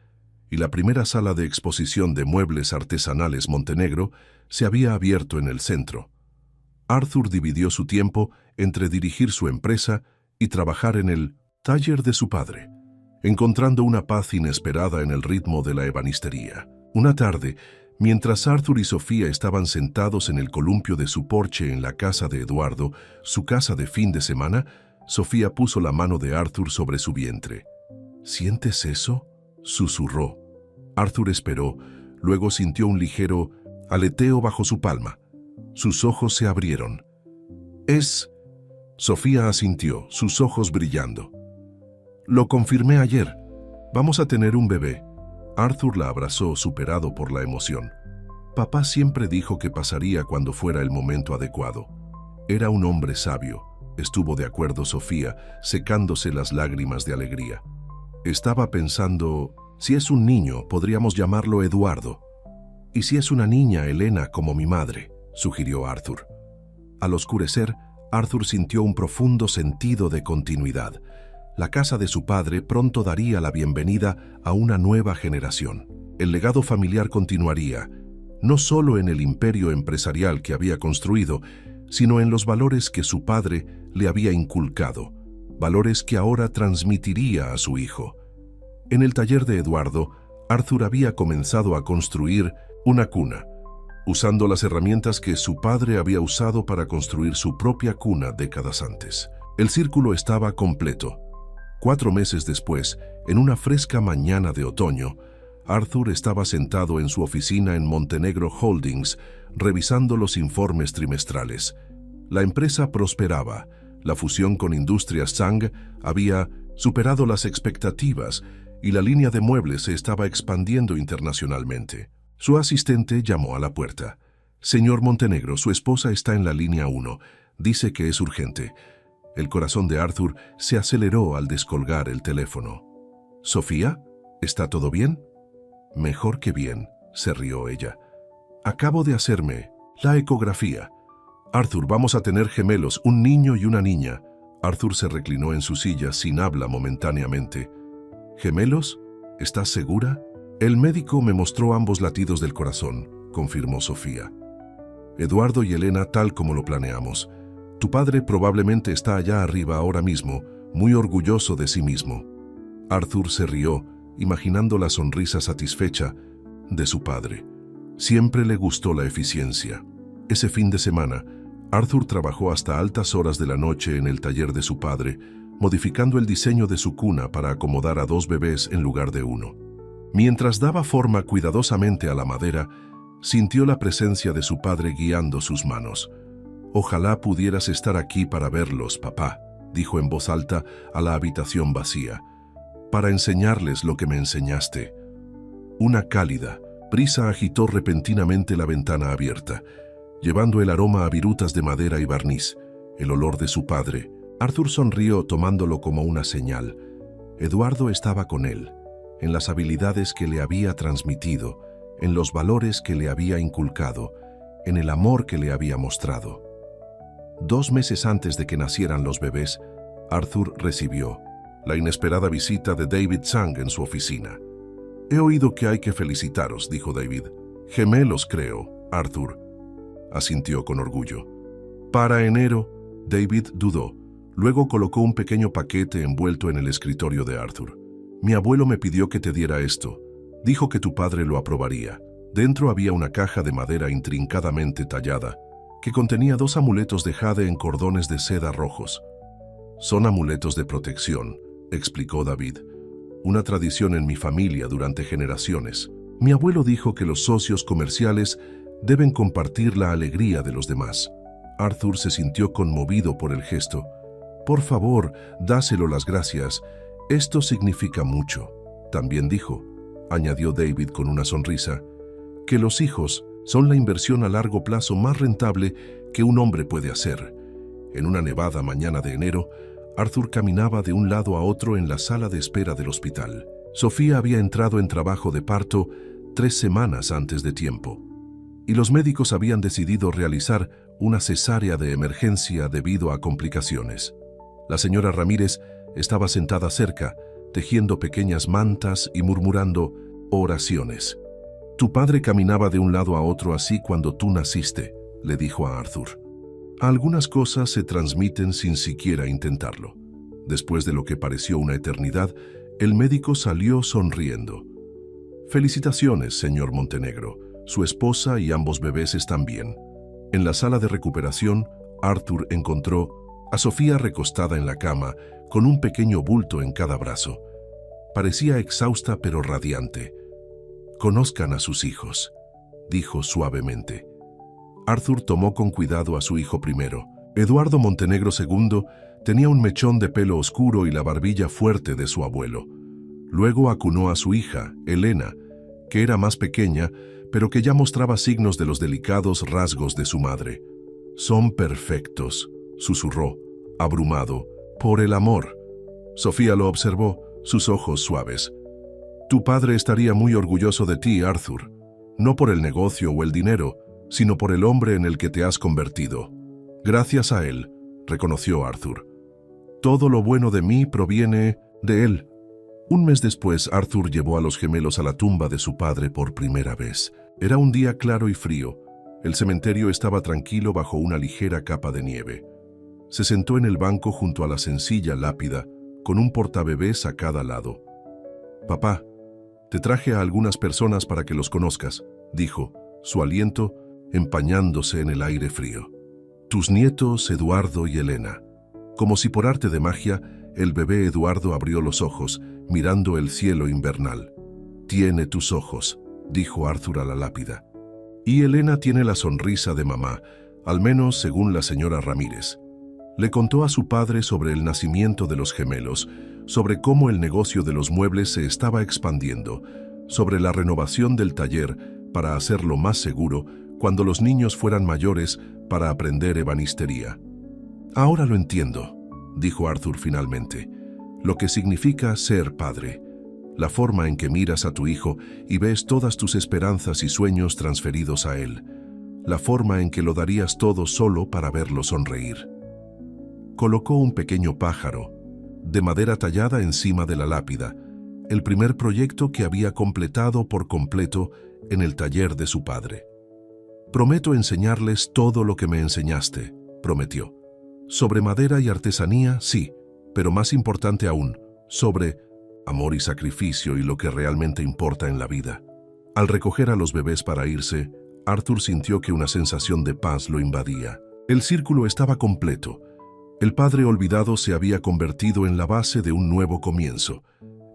y la primera sala de exposición de muebles artesanales Montenegro se había abierto en el centro. Arthur dividió su tiempo entre dirigir su empresa y trabajar en el taller de su padre, encontrando una paz inesperada en el ritmo de la ebanistería. Una tarde, mientras Arthur y Sofía estaban sentados en el columpio de su porche en la casa de Eduardo, su casa de fin de semana, Sofía puso la mano de Arthur sobre su vientre. ¿Sientes eso?, susurró. Arthur esperó, luego sintió un ligero aleteo bajo su palma. Sus ojos se abrieron. «Es...» Sofía asintió, sus ojos brillando. «Lo confirmé ayer. Vamos a tener un bebé». Arthur la abrazó, superado por la emoción. Papá siempre dijo que pasaría cuando fuera el momento adecuado. Era un hombre sabio, estuvo de acuerdo Sofía, secándose las lágrimas de alegría. Estaba pensando, si es un niño, podríamos llamarlo Eduardo. Y si es una niña, Elena, como mi madre, sugirió Arthur. Al oscurecer, Arthur sintió un profundo sentido de continuidad. La casa de su padre pronto daría la bienvenida a una nueva generación. El legado familiar continuaría, no solo en el imperio empresarial que había construido, sino en los valores que su padre le había inculcado, valores que ahora transmitiría a su hijo. En el taller de Eduardo, Arthur había comenzado a construir una cuna, usando las herramientas que su padre había usado para construir su propia cuna décadas antes. El círculo estaba completo. 4 meses después, en una fresca mañana de otoño, Arthur estaba sentado en su oficina en Montenegro Holdings, revisando los informes trimestrales. La empresa prosperaba. La fusión con Industrias Zhang había superado las expectativas y la línea de muebles se estaba expandiendo internacionalmente. Su asistente llamó a la puerta. «Señor Montenegro, su esposa está en la línea 1. Dice que es urgente». El corazón de Arthur se aceleró al descolgar el teléfono. «¿Sofía? ¿Está todo bien?» «Mejor que bien», se rió ella. «Acabo de hacerme la ecografía. Arthur, vamos a tener gemelos, un niño y una niña». Arthur se reclinó en su silla sin habla momentáneamente. «¿Gemelos? ¿Estás segura?» «El médico me mostró ambos latidos del corazón», confirmó Sofía. «Eduardo y Elena tal como lo planeamos. Tu padre probablemente está allá arriba ahora mismo, muy orgulloso de sí mismo». Arthur se rió, imaginando la sonrisa satisfecha de su padre. Siempre le gustó la eficiencia. Ese fin de semana, Arthur trabajó hasta altas horas de la noche en el taller de su padre, modificando el diseño de su cuna para acomodar a 2 bebés en lugar de 1. Mientras daba forma cuidadosamente a la madera, sintió la presencia de su padre guiando sus manos. «Ojalá pudieras estar aquí para verlos, papá», dijo en voz alta a la habitación vacía, «para enseñarles lo que me enseñaste». Una cálida brisa agitó repentinamente la ventana abierta, llevando el aroma a virutas de madera y barniz, el olor de su padre. Arthur sonrió tomándolo como una señal. Eduardo estaba con él, en las habilidades que le había transmitido, en los valores que le había inculcado, en el amor que le había mostrado. 2 meses antes de que nacieran los bebés, Arthur recibió la inesperada visita de David Zhang en su oficina. «He oído que hay que felicitaros», dijo David. «Gemelos, creo», Arthur asintió con orgullo. «Para enero», David dudó. Luego colocó un pequeño paquete envuelto en el escritorio de Arthur. «Mi abuelo me pidió que te diera esto. Dijo que tu padre lo aprobaría». Dentro había una caja de madera intrincadamente tallada, que contenía 2 amuletos de jade en cordones de seda rojos. «Son amuletos de protección», explicó David. «Una tradición en mi familia durante generaciones. Mi abuelo dijo que los socios comerciales deben compartir la alegría de los demás». Arthur se sintió conmovido por el gesto. «Por favor, dáselo las gracias. Esto significa mucho». También dijo, añadió David con una sonrisa, «que los hijos son la inversión a largo plazo más rentable que un hombre puede hacer». En una nevada mañana de enero, Arthur caminaba de un lado a otro en la sala de espera del hospital. Sofía había entrado en trabajo de parto 3 semanas antes de tiempo, y los médicos habían decidido realizar una cesárea de emergencia debido a complicaciones. La señora Ramírez estaba sentada cerca, tejiendo pequeñas mantas y murmurando oraciones. «Tu padre caminaba de un lado a otro así cuando tú naciste», le dijo a Arthur. Algunas cosas se transmiten sin siquiera intentarlo. Después de lo que pareció una eternidad, el médico salió sonriendo. «Felicitaciones, señor Montenegro. Su esposa y ambos bebés están bien». En la sala de recuperación, Arthur encontró a Sofía recostada en la cama, con un pequeño bulto en cada brazo. Parecía exhausta pero radiante. «Conozcan a sus hijos», dijo suavemente. Arthur tomó con cuidado a su hijo primero. Eduardo Montenegro II tenía un mechón de pelo oscuro y la barbilla fuerte de su abuelo. Luego acunó a su hija, Elena, que era más pequeña, pero que ya mostraba signos de los delicados rasgos de su madre. «Son perfectos», susurró, abrumado, «por el amor». Sofía lo observó, sus ojos suaves. «Tu padre estaría muy orgulloso de ti, Arthur, no por el negocio o el dinero, sino por el hombre en el que te has convertido». «Gracias a él», reconoció Arthur. «Todo lo bueno de mí proviene de él». Un mes después, Arthur llevó a los gemelos a la tumba de su padre por primera vez. Era un día claro y frío. El cementerio estaba tranquilo bajo una ligera capa de nieve. Se sentó en el banco junto a la sencilla lápida, con un portabebés a cada lado. «Papá, te traje a algunas personas para que los conozcas», dijo, su aliento empañándose en el aire frío. «Tus nietos, Eduardo y Elena». Como si por arte de magia, el bebé Eduardo abrió los ojos, mirando el cielo invernal. «Tiene tus ojos», dijo Arthur a la lápida. «Y Elena tiene la sonrisa de mamá, al menos según la señora Ramírez». Le contó a su padre sobre el nacimiento de los gemelos, sobre cómo el negocio de los muebles se estaba expandiendo, sobre la renovación del taller para hacerlo más seguro cuando los niños fueran mayores para aprender ebanistería. «Ahora lo entiendo», dijo Arthur finalmente, «lo que significa ser padre, la forma en que miras a tu hijo y ves todas tus esperanzas y sueños transferidos a él, la forma en que lo darías todo solo para verlo sonreír». Colocó un pequeño pájaro, de madera tallada encima de la lápida, el primer proyecto que había completado por completo en el taller de su padre. «Prometo enseñarles todo lo que me enseñaste», prometió. «Sobre madera y artesanía, sí, pero más importante aún, sobre amor y sacrificio y lo que realmente importa en la vida». Al recoger a los bebés para irse, Arthur sintió que una sensación de paz lo invadía. El círculo estaba completo. El padre olvidado se había convertido en la base de un nuevo comienzo.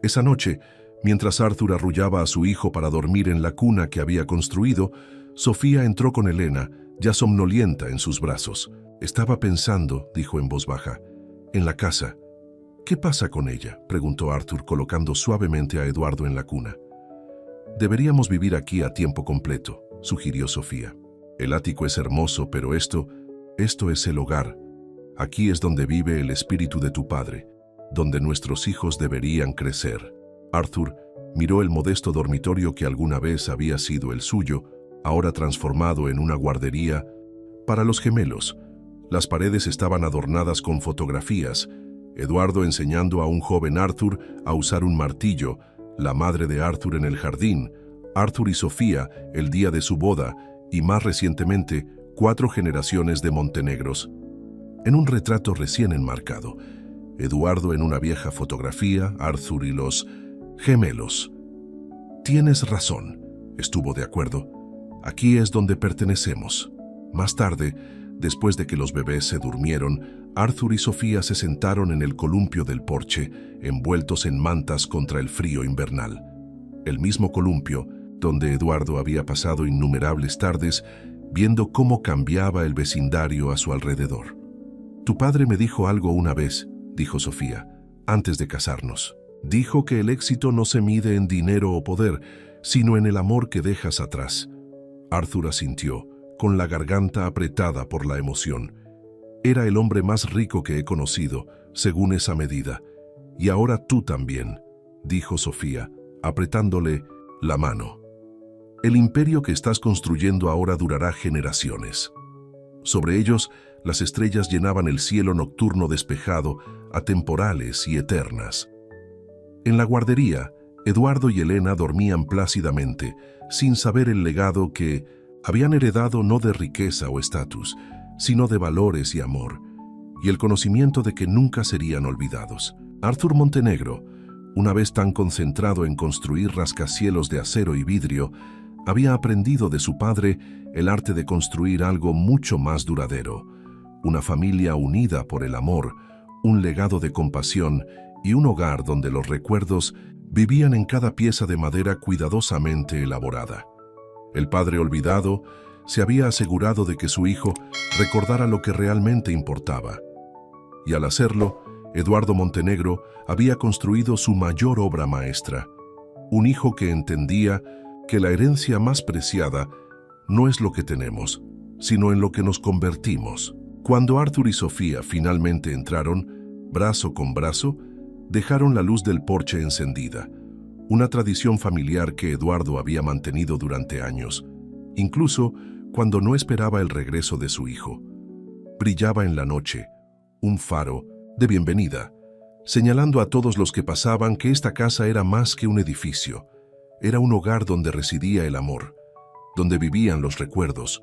Esa noche, mientras Arthur arrullaba a su hijo para dormir en la cuna que había construido, Sofía entró con Elena, ya somnolienta en sus brazos. «Estaba pensando», dijo en voz baja, «en la casa». «¿Qué pasa con ella?», preguntó Arthur colocando suavemente a Eduardo en la cuna. «Deberíamos vivir aquí a tiempo completo», sugirió Sofía. «El ático es hermoso, pero esto es el hogar. Aquí es donde vive el espíritu de tu padre, donde nuestros hijos deberían crecer». Arthur miró el modesto dormitorio que alguna vez había sido el suyo, ahora transformado en una guardería para los gemelos. Las paredes estaban adornadas con fotografías, Eduardo enseñando a un joven Arthur a usar un martillo, la madre de Arthur en el jardín, Arthur y Sofía el día de su boda y más recientemente 4 generaciones de Montenegros. En un retrato recién enmarcado, Eduardo en una vieja fotografía, Arthur y los gemelos. «Tienes razón», estuvo de acuerdo. «Aquí es donde pertenecemos». Más tarde, después de que los bebés se durmieron, Arthur y Sofía se sentaron en el columpio del porche, envueltos en mantas contra el frío invernal. El mismo columpio donde Eduardo había pasado innumerables tardes viendo cómo cambiaba el vecindario a su alrededor. «Tu padre me dijo algo una vez», dijo Sofía, «antes de casarnos. Dijo que el éxito no se mide en dinero o poder, sino en el amor que dejas atrás». Arthur asintió, con la garganta apretada por la emoción. «Era el hombre más rico que he conocido, según esa medida. Y ahora tú también», dijo Sofía, apretándole la mano. «El imperio que estás construyendo ahora durará generaciones». Sobre ellos, las estrellas llenaban el cielo nocturno despejado, atemporales y eternas. En la guardería, Eduardo y Elena dormían plácidamente, sin saber el legado que habían heredado no de riqueza o estatus, sino de valores y amor, y el conocimiento de que nunca serían olvidados. Arthur Montenegro, una vez tan concentrado en construir rascacielos de acero y vidrio, había aprendido de su padre el arte de construir algo mucho más duradero, una familia unida por el amor, un legado de compasión y un hogar donde los recuerdos vivían en cada pieza de madera cuidadosamente elaborada. El padre olvidado se había asegurado de que su hijo recordara lo que realmente importaba. Y al hacerlo, Eduardo Montenegro había construido su mayor obra maestra, un hijo que entendía que la herencia más preciada no es lo que tenemos, sino en lo que nos convertimos. Cuando Arthur y Sofía finalmente entraron, brazo con brazo, dejaron la luz del porche encendida, una tradición familiar que Eduardo había mantenido durante años, incluso cuando no esperaba el regreso de su hijo. Brillaba en la noche, un faro de bienvenida, señalando a todos los que pasaban que esta casa era más que un edificio, era un hogar donde residía el amor, donde vivían los recuerdos,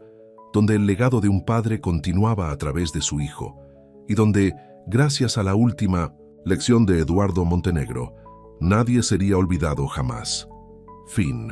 donde el legado de un padre continuaba a través de su hijo, y donde, gracias a la última lección de Eduardo Montenegro, nadie sería olvidado jamás. Fin.